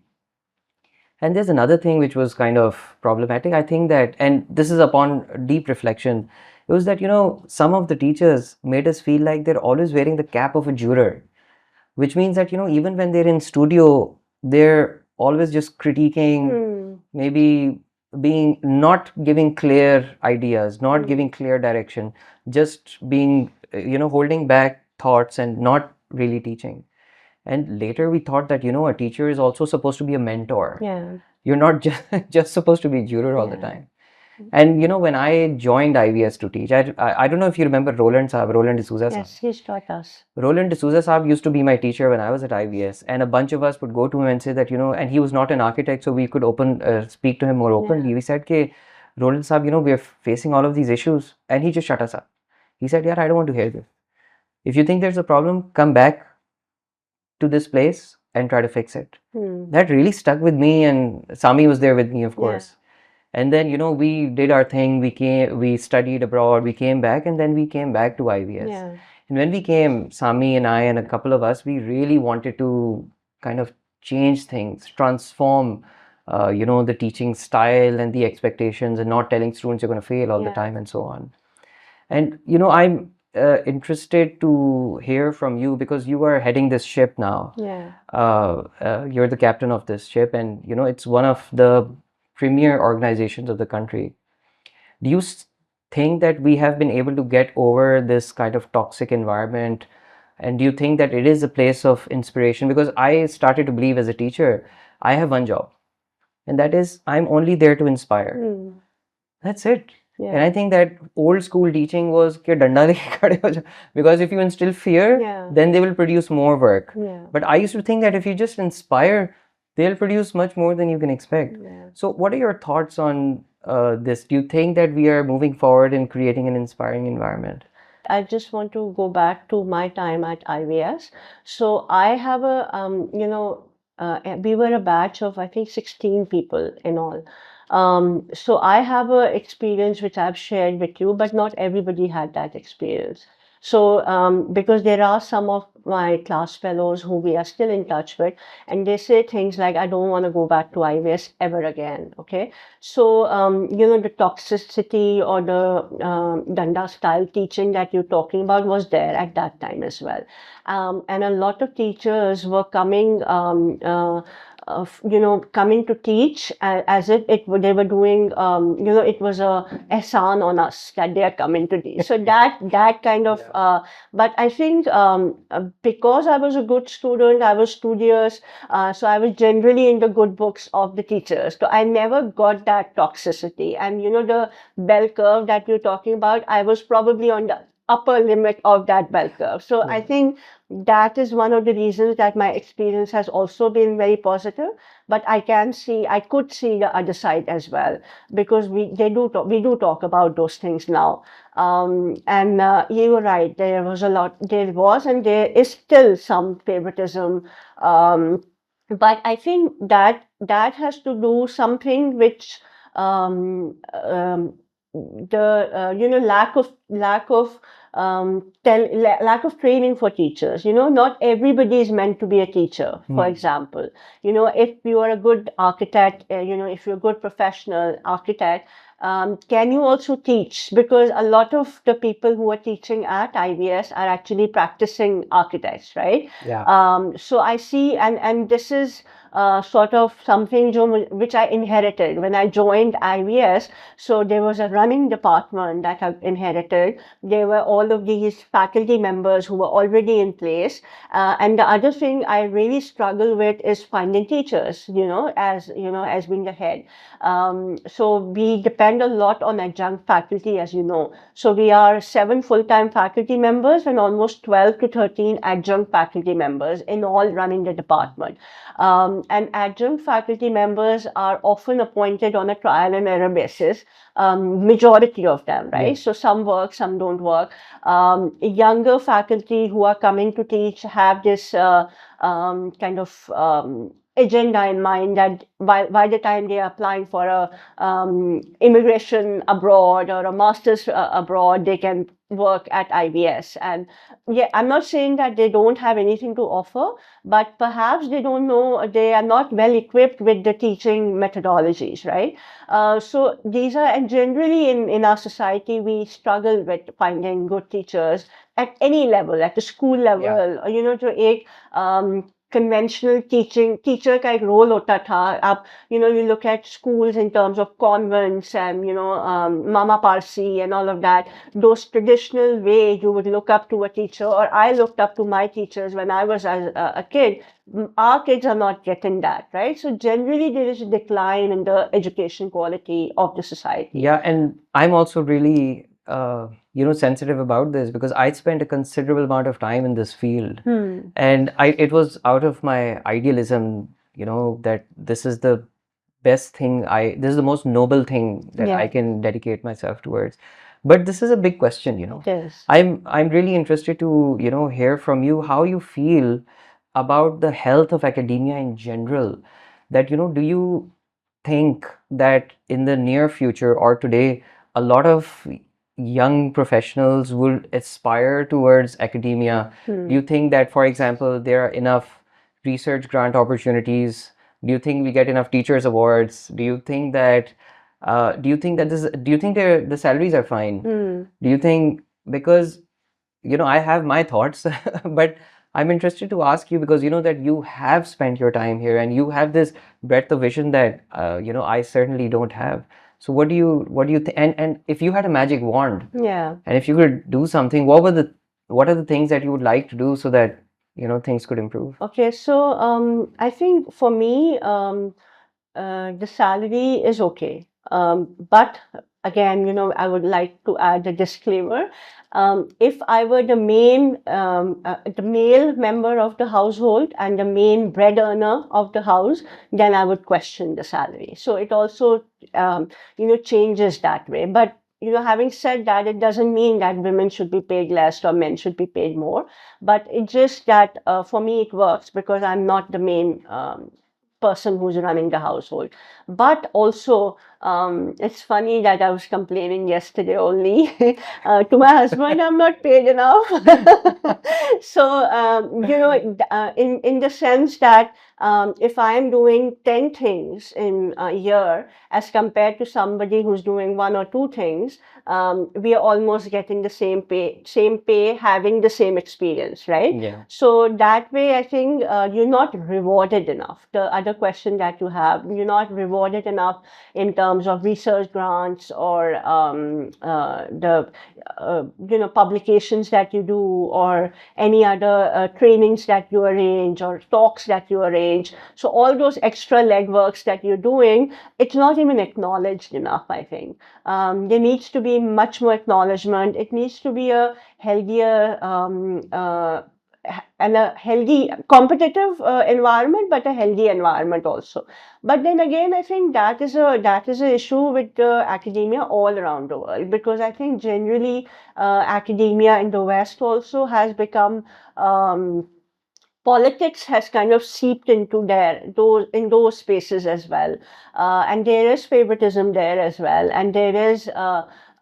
And there's another thing which was kind of problematic. I think that, and this is upon deep reflection, it was that, some of the teachers made us feel like they're always wearing the cap of a juror, which means that, even when they're in studio, they're always just critiquing, maybe not giving clear ideas, not giving clear direction, just being, holding back thoughts and not really teaching. And later we thought that, a teacher is also supposed to be a mentor. You're not just supposed to be a juror all the time. And when I joined IVS to teach, I don't know if you remember Roland D'Souza Saab. Yes, he's taught us. Roland D'Souza Saab used to be my teacher when I was at IVS, and a bunch of us would go to him and say that, and he was not an architect, so we could speak to him more openly. We said, "Ke Roland Saab, we are facing all of these issues," and he just shut us up. He said, "Yeah, I don't want to hear this. If you think there's a problem, come back to this place and try to fix it." That really stuck with me, and Sami was there with me, of course. And then, we did our thing. We studied abroad, we came back, and then we came back to IVS. And when we came, Sami and I and a couple of us, we really wanted to kind of change things, transform, the teaching style and the expectations, and not telling students you're going to fail all the time and so on. And, I'm interested to hear from you because you are heading this ship now. You're the captain of this ship, and, it's one of the premier organizations of the country. Do you think that we have been able to get over this kind of toxic environment? And do you think that it is a place of inspiration? Because I started to believe as a teacher, I have one job, and that is I'm only there to inspire. That's it. And I think that old school teaching was कि डंडा लेके खड़े हो जाओ, because if you instill fear, then they will produce more work. But I used to think that if you just inspire, they'll produce much more than you can expect. So what are your thoughts on this? Do you think that we are moving forward in creating an inspiring environment? I just want to go back to my time at IVS. So I have we were a batch of, I think, 16 people in all. So I have a experience which I've shared with you, but not everybody had that experience. So because there are some of my class fellows who we are still in touch with, and they say things like, I don't want to go back to IVS ever again. Okay. So, the toxicity or the Danda style teaching that you're talking about was there at that time as well. And a lot of teachers were coming, coming to teach as if they were doing, it was a ehsan on us that they are coming to teach. So that kind of, but I think because I was a good student, I was studious, so I was generally in the good books of the teachers. So I never got that toxicity. And the bell curve that you're talking about, I was probably on the upper limit of that bell curve. So I think that is one of the reasons that my experience has also been very positive. But I could see the other side as well, because we do talk about those things now. And you were right. There was and there is still some favoritism. But I think that has to do something which the lack of training for teachers. Not everybody is meant to be a teacher. For example, if you are a good architect, if you're a good professional architect, can you also teach? Because a lot of the people who are teaching at IVS are actually practicing architects, right? So I see, and this is sort of something which I inherited when I joined IVS. So there was a running department that I inherited. There were all of these faculty members who were already in place. And the other thing I really struggle with is finding teachers, as being the head. So we depend a lot on adjunct faculty, as you know. So we are 7 full-time faculty members and almost 12 to 13 adjunct faculty members in all running the department. And adjunct faculty members are often appointed on a trial and error basis, majority of them, right? So some work, some don't work. Younger faculty who are coming to teach have this kind of agenda in mind that by the time they are applying for a immigration abroad or a master's abroad, they can work at IVS. And I'm not saying that they don't have anything to offer, but perhaps they don't know, they are not well equipped with the teaching methodologies, right? So these are, and generally in our society, we struggle with finding good teachers at any level, at the school level, to a conventional teacher का एक role होता था. आप you look at schools in terms of convents and Mama Parsi and all of that. Those traditional way you would look up to a teacher, or I looked up to my teachers when I was a kid. Our kids are not getting that, right? So generally there is a decline in the education quality of the society. Yeah, and I'm also really sensitive about this because I spent a considerable amount of time in this field, and it was out of my idealism, that this is the best thing, this is the most noble thing that I can dedicate myself towards. But this is a big question, Yes. I'm really interested to hear from you how you feel about the health of academia in general. That do you think that in the near future or today a lot of young professionals will aspire towards academia? Do you think that, for example, there are enough research grant opportunities? Do you think we get enough teachers awards? Do you think that the salaries are fine? Do you think, because I have my thoughts, but I'm interested to ask you because that you have spent your time here and you have this breadth of vision that I certainly don't have. So what do you think? And if you had a magic wand, and if you could do something, what are the things that you would like to do so that things could improve? Okay, so I think for me, the salary is okay. But again, I would like to add a disclaimer. If I were the male member of the household and the main bread earner of the house, then I would question the salary. So it also, changes that way. But having said that, it doesn't mean that women should be paid less or men should be paid more. But it's just that for me it works because I'm not the main person who's running the household. But also, it's funny that I was complaining yesterday only to my husband, I'm not paid enough. So, in the sense that if I'm doing 10 things in a year as compared to somebody who's doing one or two things, we are almost getting the same pay, having the same experience, right? Yeah. So that way, I think you're not rewarded enough. The other question that you have, you're not rewarded enough in terms of research grants or the publications that you do or any other trainings that you arrange or talks that you arrange. So all those extra legworks that you're doing, it's not even acknowledged enough, I think. There needs to be much more acknowledgement. It needs to be a healthier and a healthy competitive environment, but a healthy environment also. But then again, I think that is a issue with academia all around the world, because I think generally academia in the West also has become politics has kind of seeped into those spaces as well, and there is favoritism there as well, and there is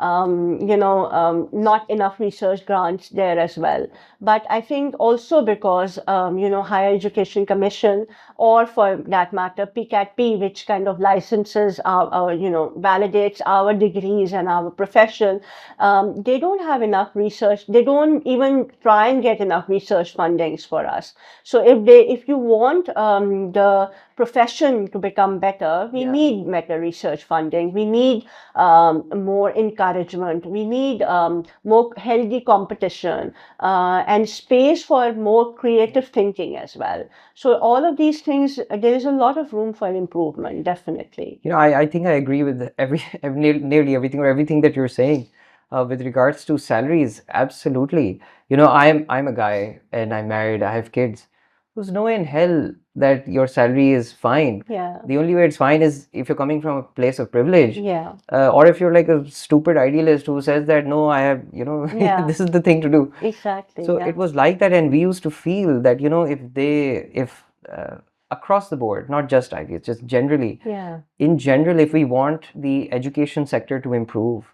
not enough research grants there as well. But I think also because Higher Education Commission, or for that matter PCAT-P, which kind of licenses validates our degrees and our profession, they don't have enough research. They don't even try and get enough research fundings for us. So if you want the profession to become better, we need better research funding. We need more encouragement. We need more healthy competition and space for more creative thinking as well. So all of these things, there is a lot of room for improvement, definitely. I think I agree with nearly everything, or everything that you're saying. With regards to salaries, absolutely. I'm a guy and I'm married, I have kids. There's no way in hell that your salary is fine. Yeah. The only way it's fine is if you're coming from a place of privilege. Yeah. Or if you're like a stupid idealist who says that, no, I have, Yeah. this is the thing to do. Exactly. So Yeah. it was like that, and we used to feel that, if across the board, not just IVs, just generally, Yeah. in general, if we want the education sector to improve,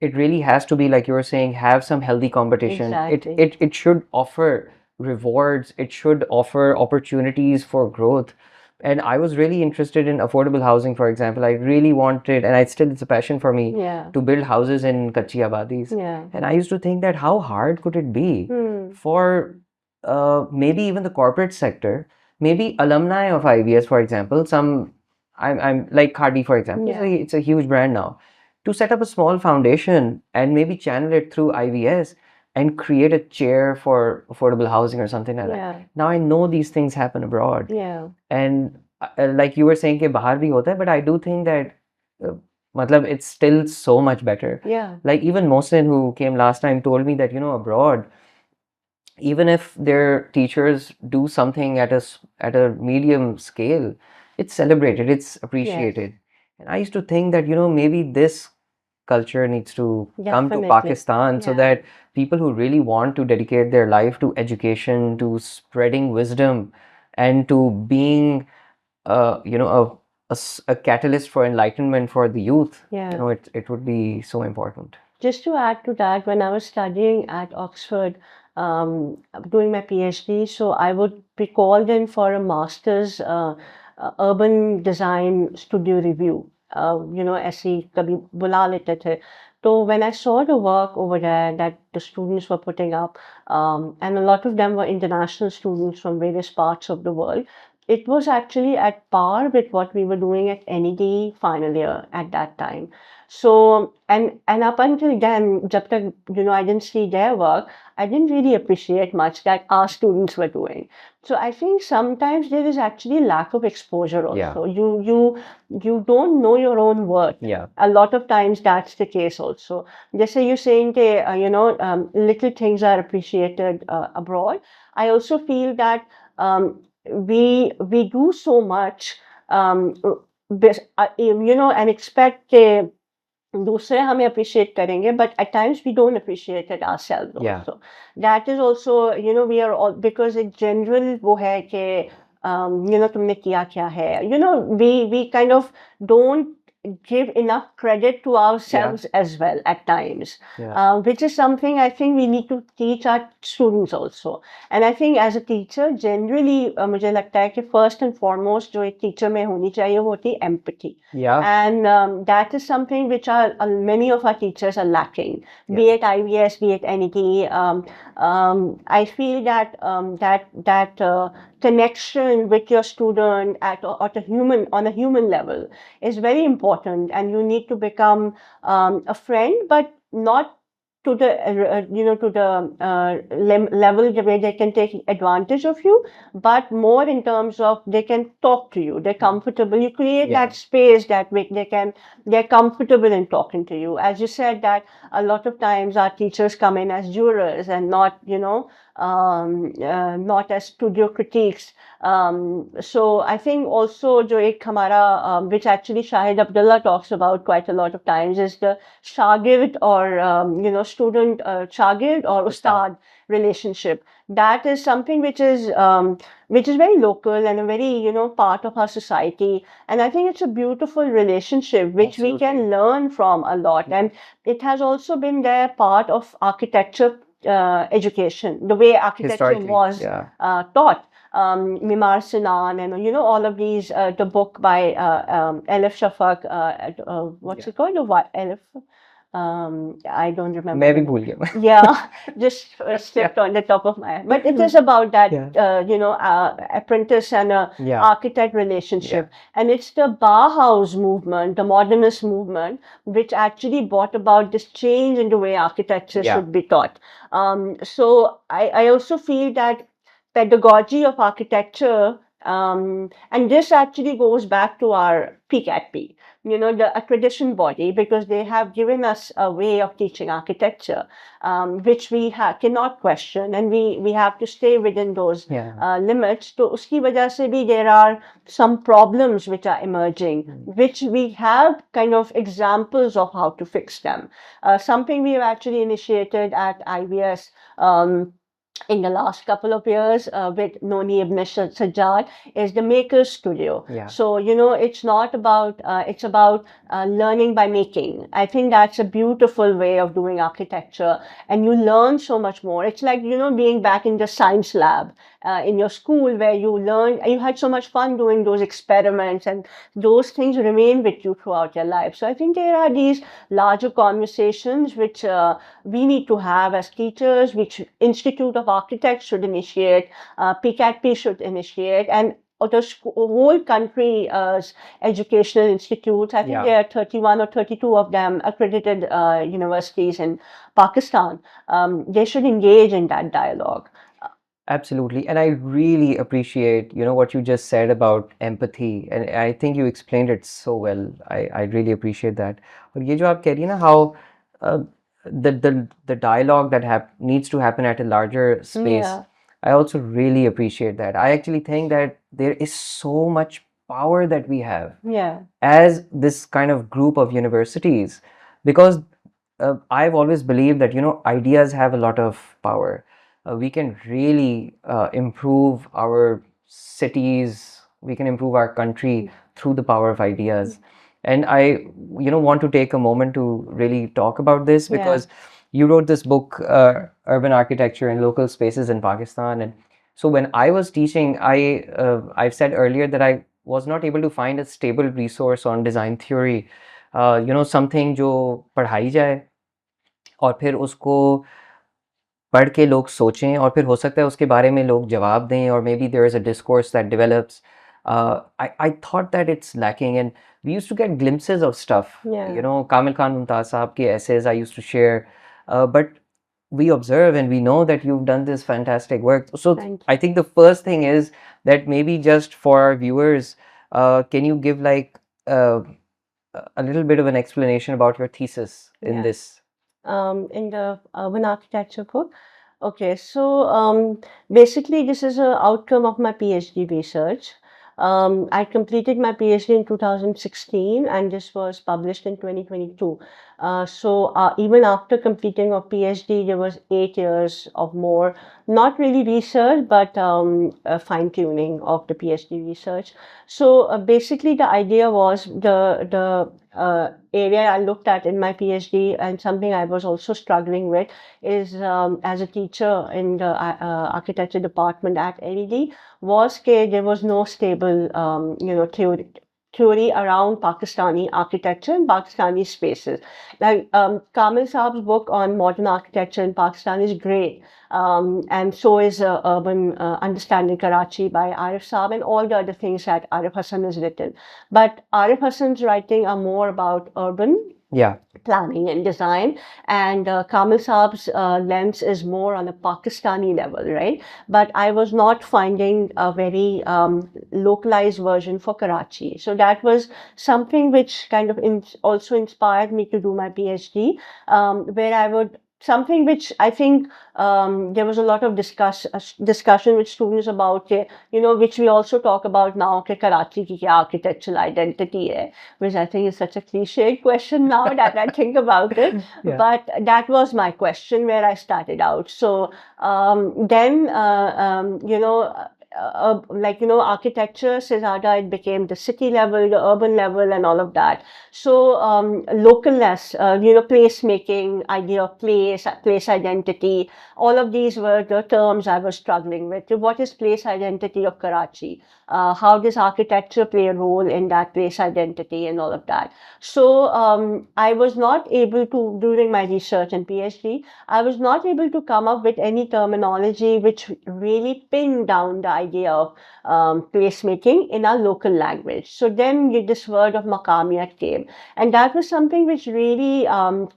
it really has to be, like you were saying, have some healthy competition. Exactly. It should offer rewards. It should offer opportunities for growth. And I was really interested in affordable housing, for example. I really wanted, and it's a passion for me, Yeah. to build houses in Kachi Abadis. Yeah. And I used to think that how hard could it be Hmm. for maybe even the corporate sector, maybe alumni of IVS, for example, I'm like Cardi, for example. Yeah. It's a huge brand now. To set up a small foundation and maybe channel it through IVS and create a chair for affordable housing or something like Yeah. that. Now I know these things happen abroad, Yeah. and like you were saying, कि बाहर भी होता है, but I do think that matlab, it's still so much better. Yeah. Like even Mohsin, who came last time, told me that abroad, even if their teachers do something at a medium scale, it's celebrated, it's appreciated. And I used to think that maybe this culture needs to come to Definitely. Pakistan, so Yeah. that people who really want to dedicate their life to education, to spreading wisdom, and to being a catalyst for enlightenment for the youth, Yeah. it would be so important. Just to add to that, when I was studying at Oxford, doing my PhD, so I would be called in for a master's urban design studio review. ऐसे कभी बुला लेते थे. So when I saw the work over there that the students were putting up, and a lot of them were international students from various parts of the world, it was actually at par with what we were doing at NED final year at that time. So and up until then, jab tak, I didn't see their work, I didn't really appreciate much that our students were doing. So I think sometimes there is actually lack of exposure Yeah. also. You don't know your own worth. Yeah. A lot of times that's the case also. Just say you're saying that little things are appreciated abroad. I also feel that we do so much and expect दूसरे हमें appreciate करेंगे, but at times we don't appreciate it ourselves Yeah. also. That is also, we are all, because it general वो है कि तुमने किया क्या है, we kind of don't give enough credit to ourselves as well at times, Yeah. which is something I think we need to teach our students also. And I think as a teacher, generally मुझे लगता है कि first and foremost जो एक teacher में होनी चाहिए वो होती है empathy. Yeah. And that is something which many of our teachers are lacking, Yeah. be it IVS, be it NET. I feel that connection with your student on a human level is very important, and you need to become a friend, but not to the level where they can take advantage of you, but more in terms of they can talk to you, they're comfortable, you create Yeah. that space that way they're comfortable in talking to you. As you said, that a lot of times our teachers come in as jurors and not not as studio critiques. So I think also जो एक हमारा which actually Shahid Abdullah talks about quite a lot of times is the shagird or student shagird or ustad relationship. That is something which is very local and a very part of our society, and I think it's a beautiful relationship which we can learn from a lot. And it has also been there part of architecture education, the way architecture was taught. Mimar Sinan and all of these, the book by Elif Shafak, what's it called? Elif, I don't remember. मैं भी भूल गया. Yeah, just slipped on the top of my head. But it is about that, apprentice and architect relationship. And it's the Bauhaus movement, the modernist movement, which actually brought about this change in the way architecture should be taught. So I also feel that pedagogy of architecture, and this actually goes back to our PCATP, the accreditation body, because they have given us a way of teaching architecture, which we cannot question, and we have to stay within those limits. So uski wajah se bhi there are some problems which are emerging, which we have kind of examples of how to fix them. Something we have actually initiated at IVS in the last couple of years with Noni Ibn Sajjad is the Maker's Studio. So, it's not about, it's about learning by making. I think that's a beautiful way of doing architecture, and you learn so much more. It's like, being back in the science lab in your school where you had so much fun doing those experiments, and those things remain with you throughout your life. So I think there are these larger conversations which we need to have as teachers, which Institute of Architects should initiate, PCATP should initiate, and the whole country educational institutes. I think there are 31 or 32 of them accredited universities in Pakistan. They should engage in that dialogue. Absolutely. And I really appreciate, what you just said about empathy. And I think you explained it so well. I really appreciate that. और ये जो आप कह रही है ना, how the dialogue that needs to happen at a larger space, I also really appreciate that. I actually think that there is so much power that we have as this kind of group of universities, because I've always believed that, ideas have a lot of power. We can really improve our cities, we can improve our country through the power of ideas. And I, want to take a moment to really talk about this, because you wrote this book, Urban Architecture in Local Spaces in Pakistan. And so when I was teaching, I've said earlier that I was not able to find a stable resource on design theory, something जो पढ़ाई जाए और फिर उसको पढ़ के लोग सोचें और फिर हो सकता है उसके बारे में लोग जवाब दें, or maybe there is a discourse that develops. I thought that it's lacking, and we used to get glimpses of stuff. Kamil Khan Mumtaz Saab ke essays I used to share, but we observe and we know that you've done this fantastic work. So Thank you. I think the first thing is that maybe just for our viewers, can you give like a little bit of an explanation about your thesis in Yeah. this? In the urban architecture book. Okay, so basically, this is an outcome of my PhD research. I completed my PhD in 2016, and this was published in 2022. Even after completing a PhD, there was 8 years of more, not really research, but fine tuning of the PhD research. So basically, the idea was the area I looked at in my PhD, and something I was also struggling with is as a teacher in the architecture department at LD, was that there was no stable theory around Pakistani architecture and Pakistani spaces. Like Kamil Saab's book on modern architecture in Pakistan is great. And so is Urban Understanding Karachi by Arif Saab, and all the other things that Arif Hassan has written. But Arif Hassan's writing are more about urban Yeah. planning and design, and Kamil Saab's lens is more on a Pakistani level, right? But I was not finding a very localized version for Karachi. So that was something which kind of also inspired me to do my PhD, where I would something which I think there was a lot of discussion with students about, which we also talk about now, कि Karachi की क्या architectural identity है, which I think is such a cliche question now that I think about it. Yeah. But that was my question where I started out. So then, architecture, Sizada, it became the city level, the urban level, and all of that. So localness, place making, idea of place identity, all of these were the terms I was struggling with. What is place identity of Karachi? How does architecture play a role in that place identity and all of that? So I was not able to, during my research and PhD, I was not able to come up with any terminology which really pinned down the idea of placemaking in our local language. So then this word of makamiyat came. And that was something which really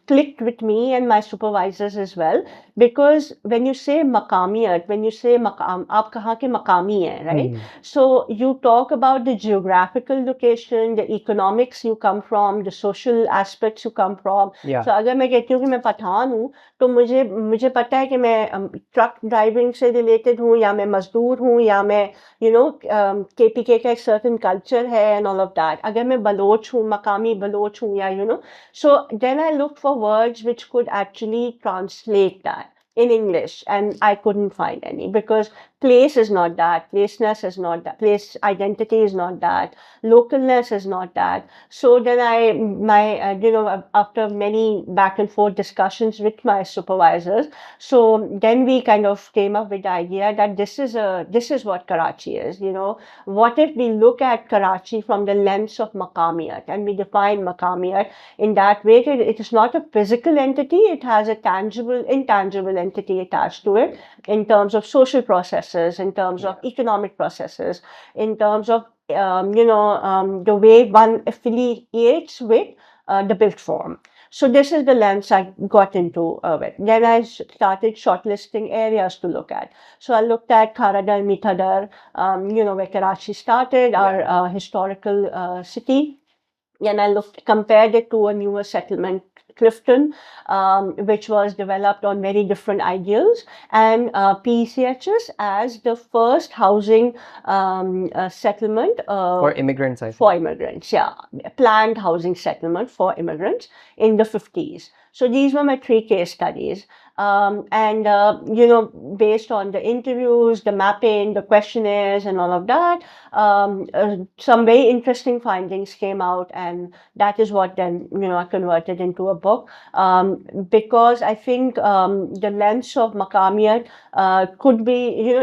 clicked with me and my supervisors as well. Because when you say makamiyat, when you say makam, aap kahan ke makami hai, right? So you talk about the geographical location, the economics you come from, the social aspects you come from. Yeah. So अगर मैं कहती हूँ कि मैं पठान हूँ, तो मुझे पता है कि मैं ट्रक ड्राइविंग से रिलेटेड हूँ, या मैं मजदूर हूँ, या मैं KPK का एक सर्टन कल्चर है एंड ऑल ऑफ दैट. अगर मैं बलोच हूँ, मकामी बलोच हूँ, या so then I looked for words which could actually translate that in English, and I couldn't find any, because place is not that, placeness is not that, place identity is not that, localness is not that. So then after many back and forth discussions with my supervisors, so then we kind of came up with the idea that this is what Karachi is. What if we look at Karachi from the lens of Makamiyat, and we define Makamiyat in that way that it is not a physical entity, it has a tangible, intangible entity attached to it, in terms of social processes, in terms of economic processes, in terms of the way one affiliates with the built form. So this is the lens I got into with. Then I started shortlisting areas to look at. So I looked at Kharadar, Mitadar, where Karachi started, our historical city. And I compared it to a newer settlement, Clifton, which was developed on very different ideals, and PCHS as the first housing settlement For immigrants, I think. for immigrants, yeah, planned housing settlement for immigrants in the 50s. So these were my 3 case studies. And based on the interviews, the mapping, the questionnaires, and all of that, some very interesting findings came out, and that is what then I converted into a book, because I think the lens of Makamiyat could be,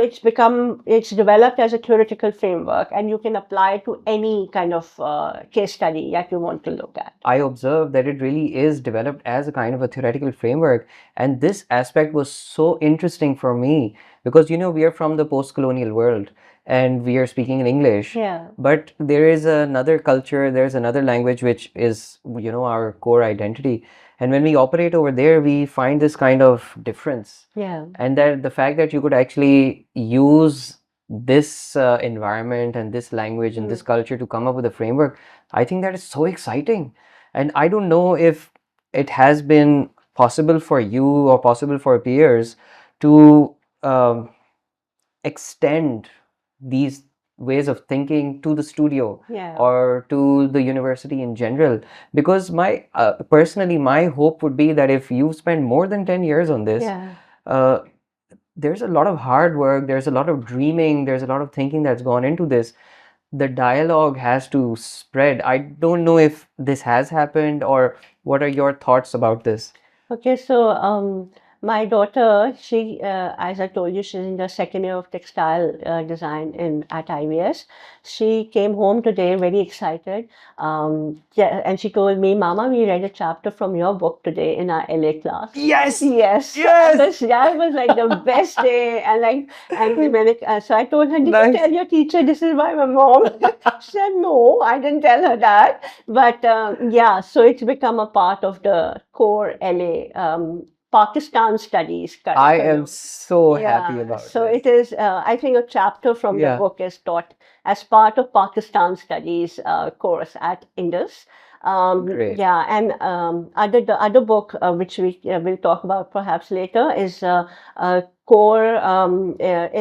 it's developed as a theoretical framework, and you can apply it to any kind of case study that you want to look at. I observed that it really is developed as a kind of a theoretical framework, and this aspect was so interesting for me because we are from the post-colonial world and we are speaking in English. Yeah. But there is another culture, there's another language which is our core identity. And when we operate over there, we find this kind of difference. Yeah. And that the fact that you could actually use this environment and this language and this culture to come up with a framework, I think that is so exciting. And I don't know if it has been possible for you or possible for peers to um, extend these ways of thinking to the studio Yeah. or to the university in general, because my personally my hope would be that if you spend more than 10 years on this, Yeah. uh, there's a lot of hard work, there's a lot of dreaming, there's a lot of thinking that's gone into this. The dialogue has to spread. I don't know if this has happened, or what are your thoughts about this? Okay, so my daughter, she, as I told you, she's in the second year of textile design in at IVS. She came home today very excited. Yeah, and she told me, "Mama, we read a chapter from your book today in our LA class." Yes, Yes, yes. that was like the best day, and like, and when so I told her, "Did you Nice. tell your teacher this is by my mom?" She said, "No, I didn't tell her that." But yeah, so it's become a part of the core LA Pakistan studies I am curriculum. so happy Yeah, about so this. it is, I think a chapter from the Yeah, book is taught as part of Pakistan studies course at Indus. great. Yeah, and the other book which we will talk about perhaps later is core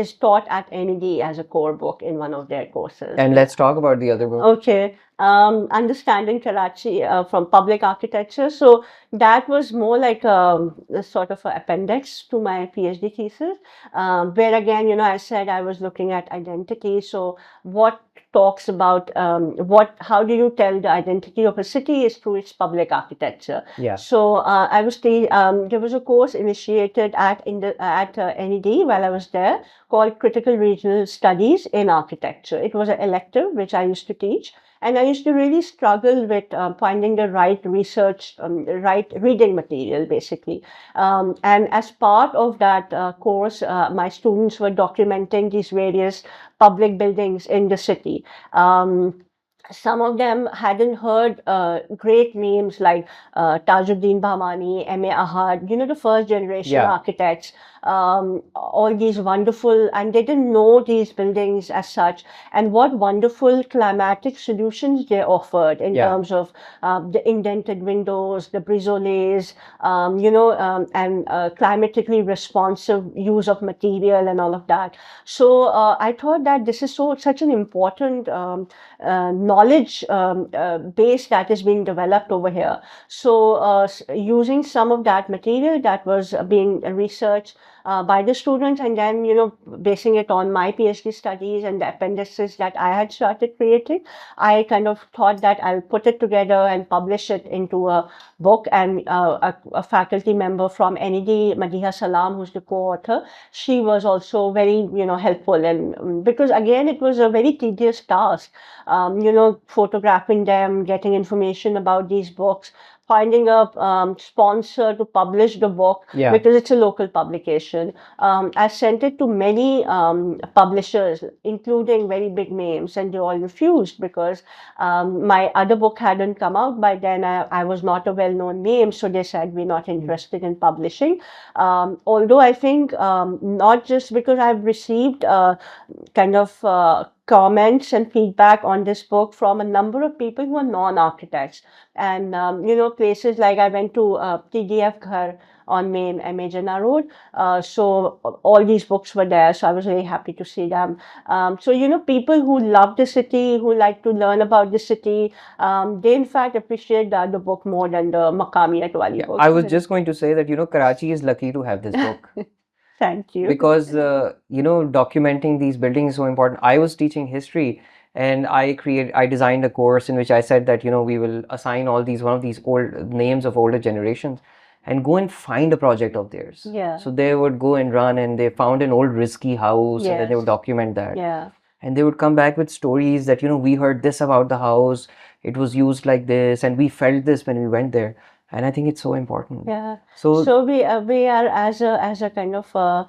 is taught at NED as a core book in one of their courses. And Yeah. let's talk about the other book. Okay. Understanding Karachi from public architecture. So that was more like a sort of an appendix to my PhD thesis, where again, I said I was looking at identity. So what talks about how do you tell the identity of a city is through its public architecture. Yeah. So there was a course initiated at NED while I was there called Critical Regional Studies in Architecture. It was an elective which I used to teach. And I used to really struggle with finding the right research, right reading material, basically. And as part of that course, my students were documenting these various public buildings in the city. Some of them hadn't heard great names like Tajuddin Bahmani, M.A. Ahad, the first generation Yeah. architects, all these wonderful, and they didn't know these buildings as such, and what wonderful climatic solutions they offered in Yeah. terms of the indented windows, the brisolets, and climatically responsive use of material and all of that. So I thought that this is such an important knowledge base that is being developed over here. So using some of that material that was being researched by the students, and then basing it on my PhD studies and the appendices that I had started creating, I kind of thought that I'll put it together and publish it into a book. And a faculty member from NED, Madiha Salam, who's the co-author, she was also very helpful, and because again it was a very tedious task, photographing them, getting information about these books, finding a sponsor to publish the book, Yeah. because it's a local publication. I sent it to many publishers, including very big names, and they all refused because my other book hadn't come out by then. I was not a well-known name, so they said, we're not interested in publishing. Although I think not just because I've received kind of comments and feedback on this book from a number of people who are non-architects. And, places like I went to TDF Ghar on main MA Jinnah Road. So all these books were there. So I was very happy to see them. So, people who love the city, who like to learn about the city, they in fact appreciate the book more than the Maqamiyat wali Yeah, book. I was just going to say that, Karachi is lucky to have this book. Thank you. Because documenting these buildings is so important. I was teaching history, and I designed a course in which I said that we will assign one of these old names of older generations and go and find a project of theirs. Yeah. So they would go and run, and they found an old risky house, and then they would Yes. document that. Yeah. And they would come back with stories that we heard this about the house, it was used like this, and we felt this when we went there. And I think it's so important. Yeah. So So we are as a kind of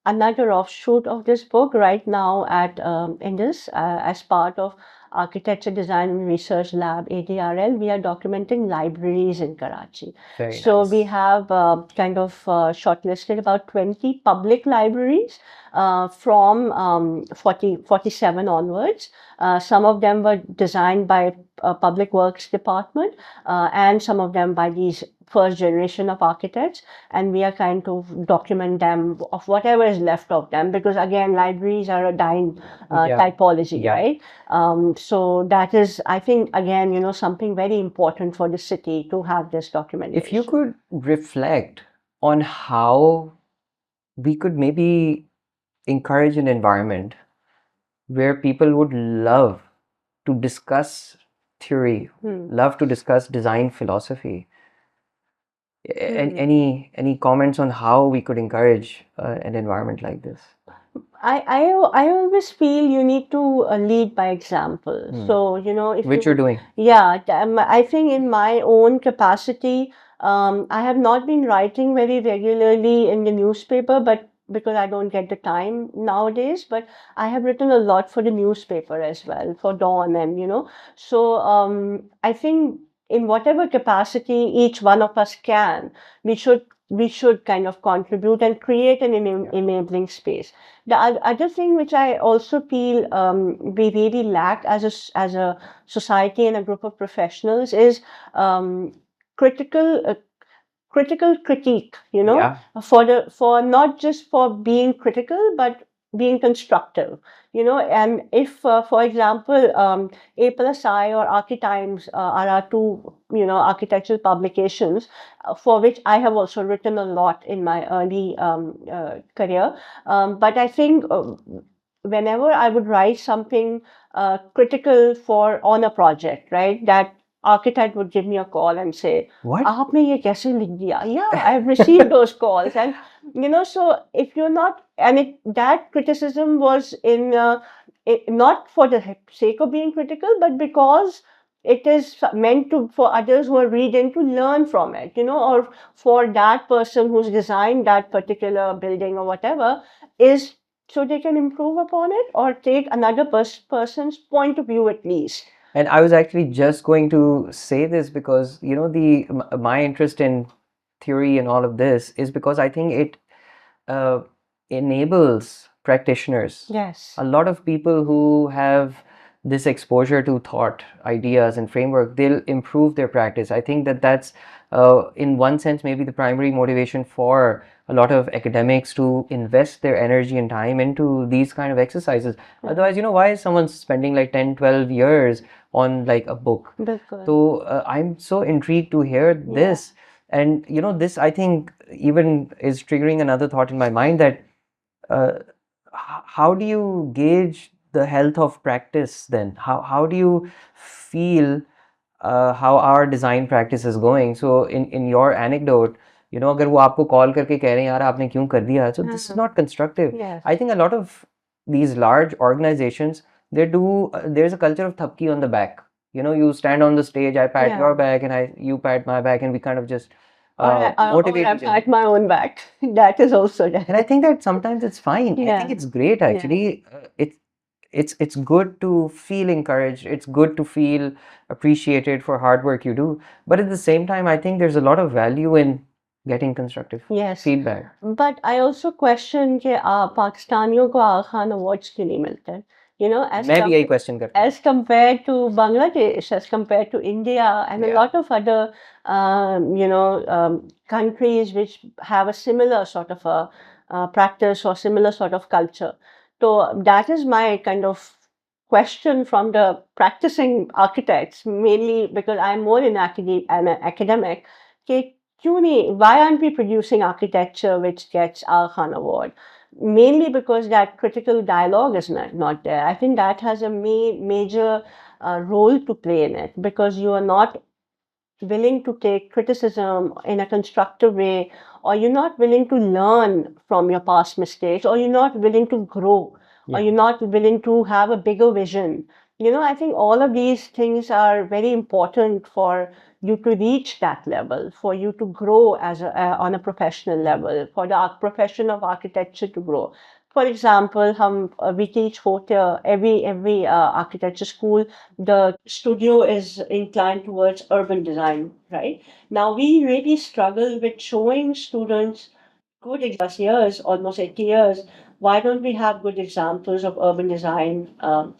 another offshoot of this book right now at Indus as part of Architecture Design and Research Lab, ADRL, we are documenting libraries in Karachi. Very So we nice. have shortlisted about 20 public libraries from 47 onwards. Some of them were designed by Public Works Department, and some of them by these first generation of architects, and we are trying to document them of whatever is left of them, because again, libraries are a dying Yeah. typology, Yeah. right? So that is, I think, again, something very important for the city to have this documentation. If you could reflect on how we could maybe encourage an environment where people would love to discuss theory, love to discuss design philosophy. Any comments on how we could encourage an environment like this? I always feel you need to lead by example. So, if Which you, you're doing. yeah, I think in my own capacity, I have not been writing very regularly in the newspaper, but because I don't get the time nowadays, but I have written a lot for the newspaper as well, for Dawn, and so I think in whatever capacity each one of us can, we should kind of contribute and create an enabling space. The other thing which I also feel we really lack as a society and a group of professionals is critical critical critique, for not just for being critical, but being constructive, and if, for example, A plus I or Architimes are our two, architectural publications, for which I have also written a lot in my early career. But I think whenever I would write something critical on a project, right, that architect would give me a call and say, What? आपने ये कैसे लिख दिया? Yeah, I've received those calls, and so if you're not, and that criticism was not for the sake of being critical, but because it is meant to, for others who are reading, to learn from it, or for that person who's designed that particular building or whatever, is so they can improve upon it or take another person's point of view at least. And I was actually just going to say this because, my interest in theory and all of this is because I think it enables practitioners. Yes. A lot of people who have this exposure to thought, ideas, and framework, they'll improve their practice. I think that's, in one sense, maybe the primary motivation for a lot of academics to invest their energy and time into these kind of exercises. Otherwise, why is someone spending like 10, 12 years on like a book? So I'm so intrigued to hear this. And this, I think, even is triggering another thought in my mind, that how do you gauge the health of practice then? How do you feel how our design practice is going? So in your anecdote, अगर वो आपको call करके कह रहे हैं यार आपने क्यों कर दिया, so this is not constructive. I think a lot of these large organizations, there's a culture of thapki on the back. You stand on the stage, I pat your back, and you pat my back, and we kind of just motivate or I each other. pat my own back. That is also there. And I think that sometimes it's fine. I think it's great actually. It's good to feel encouraged. It's good to feel appreciated for hard work you do. But at the same time, I think there's a lot of value in getting constructive feedback. But I also question कि पाकिस्तानियों को आगा Khan awards क्यों नहीं मिलते? मैं भी यही question करता हूँ. As compared to Bangladesh, as compared to India, and a lot of other countries which have a similar sort of a practice or similar sort of culture. So that is my kind of question from the practicing architects, mainly because I'm more in an academic. Why aren't we producing architecture which gets Aga Khan Award? Mainly because that critical dialogue is not there. I think that has a major role to play in it, because you are not willing to take criticism in a constructive way, or you're not willing to learn from your past mistakes, or you're not willing to grow, or you're not willing to have a bigger vision. I think all of these things are very important for you to reach that level, for you to grow on a professional level, for the profession of architecture to grow. For example, we teach fourth year, every architecture school, the studio is inclined towards urban design, right? Now we really struggle with showing students good years, almost 80 years. Why don't we have good examples of urban design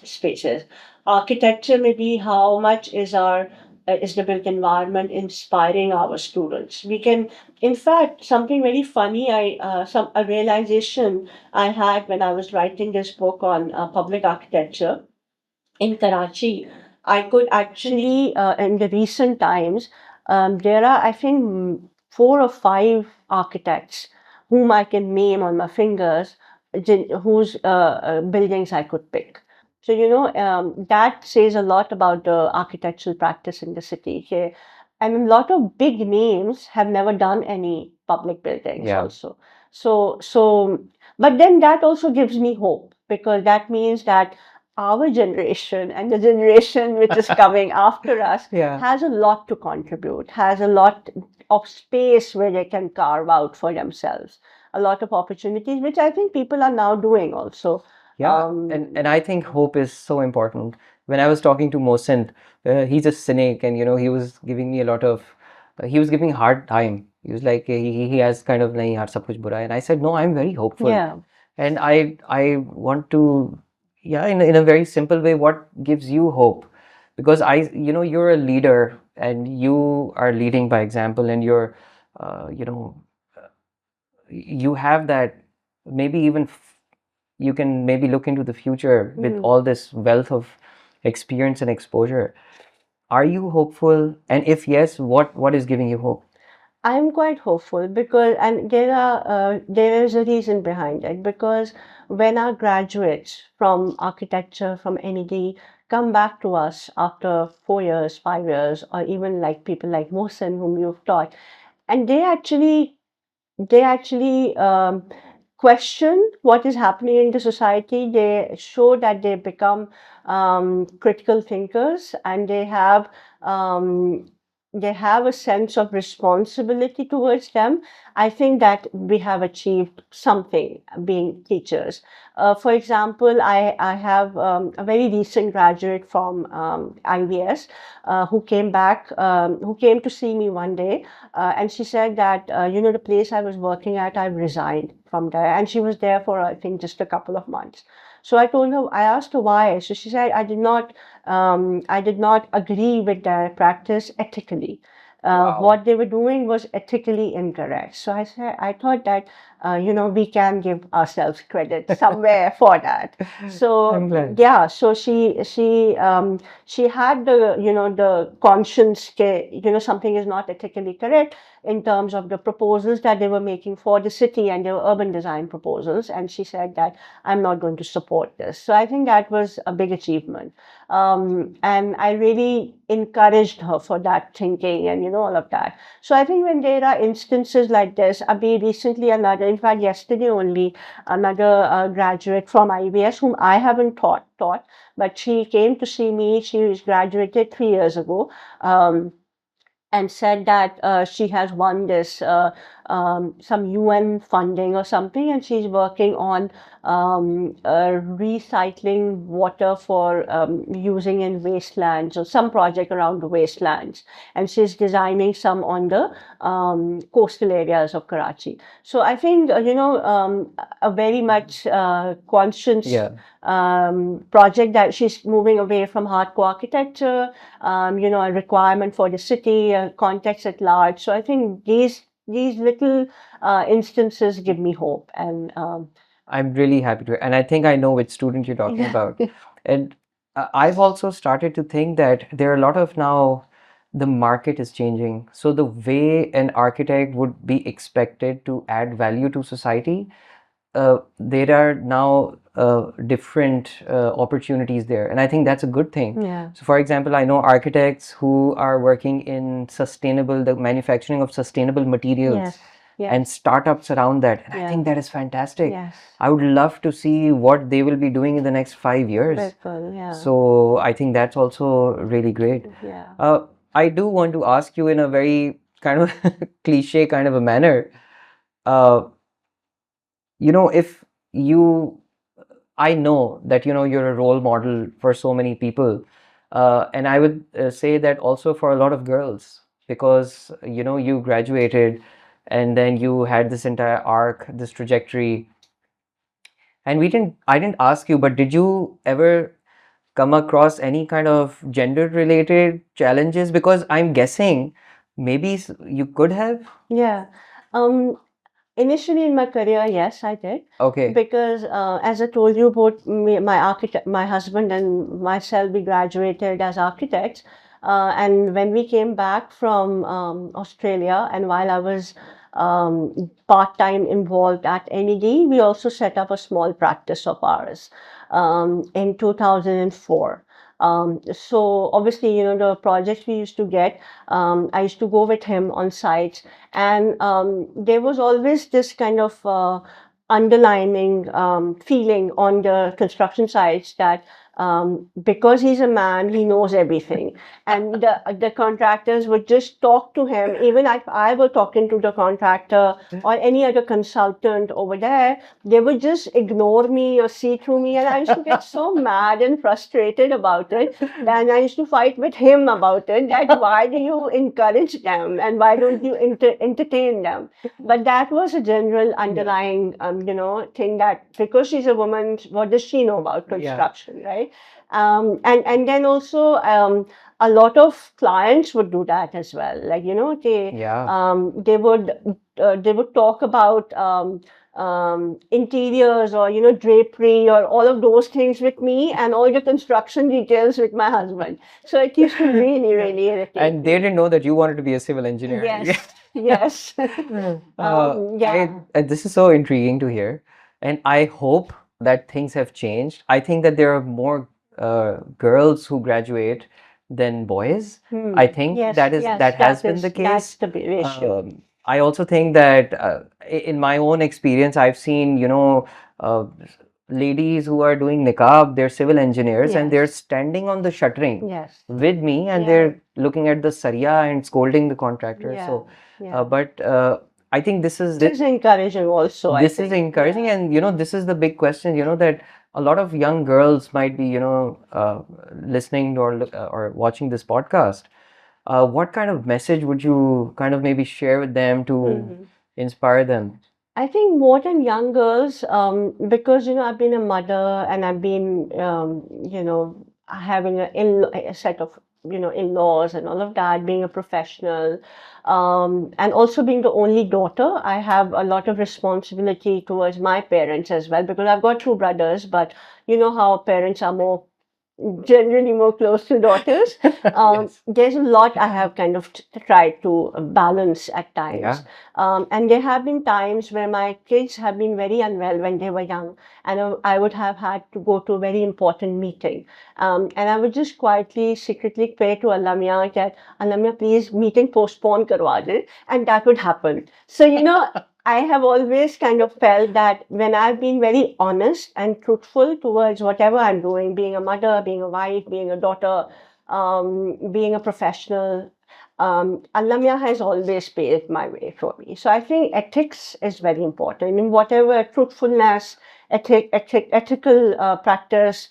spaces? Architecture, maybe how much is the built environment inspiring our students? We can, in fact, something very funny. Some a realization I had when I was writing this book on public architecture in Karachi. I could actually, in the recent times, there are, I think, four or five architects whom I can name on my fingers, whose buildings I could pick. So, that says a lot about the architectural practice in the city here. And a lot of big names have never done any public buildings Yeah. also. So, but then that also gives me hope, because that means that our generation and the generation which is coming after us Yeah. has a lot to contribute, has a lot of space where they can carve out for themselves, a lot of opportunities, which I think people are now doing also. Yeah, and I think hope is so important. When I was talking to Mohsin, he's a cynic, and he was giving me a lot of, he was giving me hard time. He was like, he has kind of nahi yaar sab kuch bura hai. And I said, no, I'm very hopeful, Yeah. and I want to, yeah, in a very simple way, what gives you hope? Because you're a leader, and you are leading by example, and you're, you know, you have that, maybe even you can maybe look into the future with all this wealth of experience and exposure. Are you hopeful? And if yes, what is giving you hope? I'm quite hopeful, because, and there is a reason behind it, because when our graduates from architecture, from NED, come back to us after 4 years, 5 years, or even like people like Mohsen, whom you've taught, and they actually question what is happening in the society. They show that they become critical thinkers, and they have a sense of responsibility towards them. I think that we have achieved something being teachers. For example, I have a very recent graduate from IVS who came to see me one day, and she said that, the place I was working at, I resigned from there. And she was there for, I think, just a couple of months. So I asked her why. So she said, I did not agree with their practice ethically. Wow. What they were doing was ethically incorrect. So I thought that, we can give ourselves credit somewhere for that. I'm So glad. yeah, so she had the conscience, something is not ethically correct in terms of the proposals that they were making for the city, and their urban design proposals. And she said that, I'm not going to support this. So I think that was a big achievement. And I really encouraged her for that thinking, and all of that. So I think when there are instances like this, Abhi recently, in fact, yesterday only, another graduate from IBS, whom I haven't taught, but she came to see me. She was graduated 3 years ago. And said that she has won this some UN funding or something, and she's working on recycling water for using in wastelands, or some project around the wastelands. And she's designing some on the coastal areas of Karachi. So I think, a very much conscious Yeah. project, that she's moving away from hardcore architecture, a requirement for the city, context at large. So I think these little instances give me hope. And I'm really happy to, and I think I know which student you're talking yeah. about. And I've also started to think that there are a lot of now, the market is changing. So the way an architect would be expected to add value to society, there are now different opportunities there, and I think that's a good thing. Yeah. So, for example, I know architects who are working in the manufacturing of sustainable materials, Yes. and Yes. startups around that, and I Yeah. think that is fantastic. Yes. I would love to see what they will be doing in the next 5 years. Bilkul, yeah. So I think that's also really great. Yeah. I do want to ask you in a very kind of cliche kind of a manner. Uh, if you, I know that you're a role model for so many people, and I would say that also for a lot of girls, because you graduated, and then you had this entire arc, this trajectory, and I didn't ask you, but did you ever come across any kind of gender related challenges? Because I'm guessing maybe you could have. Yeah. Um, Initially in my career, yes, I did. Okay. Because as I told you, both my husband and myself, we graduated as architects. And when we came back from Australia, and while I was part-time involved at NED, we also set up a small practice of ours in 2004. So obviously, the projects we used to get, I used to go with him on sites, and there was always this kind of underlining feeling on the construction sites that because he's a man, he knows everything. And the contractors would just talk to him, even if I were talking to the contractor or any other consultant over there, they would just ignore me or see through me. And I used to get so mad and frustrated about it. And I used to fight with him about it, that why do you encourage them and why don't you entertain them? But that was a general underlying, thing, that because she's a woman, what does she know about construction, right? And then also a lot of clients would do that as well. Like, Yeah. they would talk about interiors or drapery or all of those things with me, and all the construction details with my husband. So it used to really, really irritate And they me. didn't know that you wanted to be a civil engineer. Yes, yes. Yeah. This is so intriguing to hear, and I hope that things have changed. I think that there are more girls who graduate than boys. I think Yes, that yes, has been the that's case. the ratio. I also think that in my own experience, I've seen, uh, ladies who are doing niqab, they're civil engineers, and they're Yes, standing on the shuttering yes, with me, and yeah, they're looking at the saria and scolding the contractor. yeah, So, yeah. but I think this is It is encouraging also, I this is think. encouraging, Yeah. and this is the big question, that a lot of young girls might be, listening or watching this podcast. What kind of message would you kind of maybe share with them to Mhm. inspire them? I think more than young girls, because I've been a mother, and I've been having a set of in-laws and all of that, being a professional, and also being the only daughter, I have a lot of responsibility towards my parents as well, because I've got two brothers, but you know how parents are more generally more close to daughters. Yes. There's a lot I have kind of tried to balance at Yeah. times. And there have been times where my kids have been very unwell when they were young, and I would have had to go to a very important meeting. And I would just quietly, secretly pray to Allah Mia that, Allah Mia, please, meeting postpone karwa de, and that would happen. So, I have always kind of felt that when I've been very honest and truthful towards whatever I'm doing, being a mother, being a wife, being a daughter, being a professional, Allah Mia has always paved my way for me. So I think ethics is very important in whatever truthfulness, ethical practice,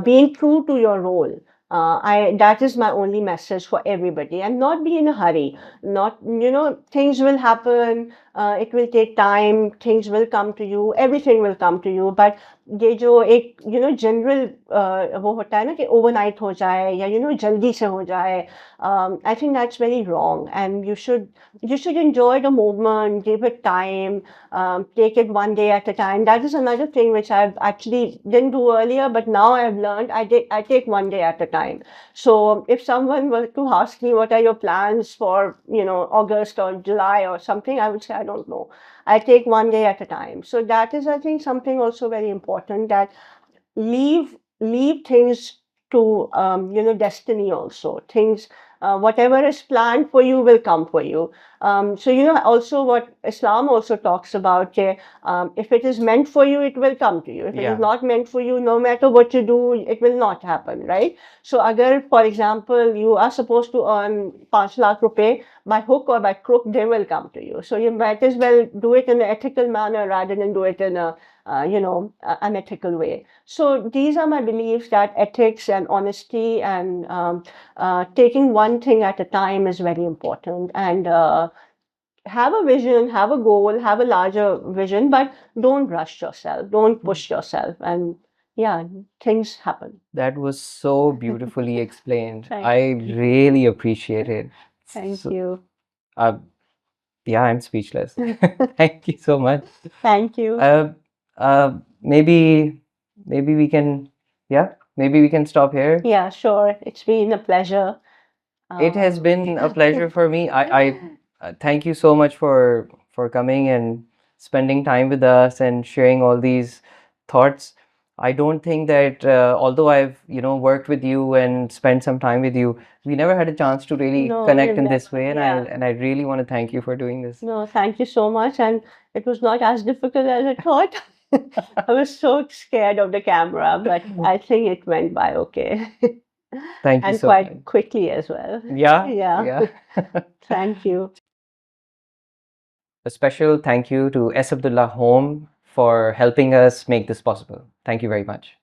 being true to your role. That is my only message for everybody, and not be in a hurry. Not, things will happen, it will take time, things will come to you, everything will come to you, but ये जो एक general वो होता है ना कि overnight हो जाए या जल्दी से हो जाए, I think that's very wrong, and you should enjoy the movement, give it time, take it one day at a time. That is another thing which I've actually didn't do earlier, but now I've learned I take one day at a time. So if someone were to ask me what are your plans for August or July or something, I would say I don't know. I take one day at a time. So that is, I think, something also very important, that leave things to destiny also. Things, whatever is planned for you will come for you. So also what Islam also talks about, if it is meant for you, it will come to you. If it Yeah. is not meant for you, no matter what you do, it will not happen, right? So agar, for example, you are supposed to earn 5 lakh rupees, by hook or by crook, they will come to you. So you might as well do it in an ethical manner rather than do it in a unethical way. So these are my beliefs, that ethics and honesty and taking one thing at a time is very important. And have a vision, have a goal, have a larger vision, but don't rush yourself, don't push yourself, and yeah, things happen. That was so beautifully explained. Thank I really appreciate it. Thank So, you. uh, yeah, I'm speechless. Thank you so much. Thank you. Maybe we can, yeah, maybe we can stop here. Yeah, sure. It's been a pleasure. It has been a pleasure for me. I thank you so much for coming and spending time with us and sharing all these thoughts. I don't think that although I've worked with you and spent some time with you, we never had a chance to really No, connect we've in this never. way, and Yeah. I really want to thank you for doing this. No, thank you so much. And it was not as difficult as I thought. I was so scared of the camera, but I think it went by okay. Thank you And so much. quite quickly as well. Yeah, Yeah. yeah. Thank you. A special thank you to S. Abdullah Home for helping us make this possible. Thank you very much.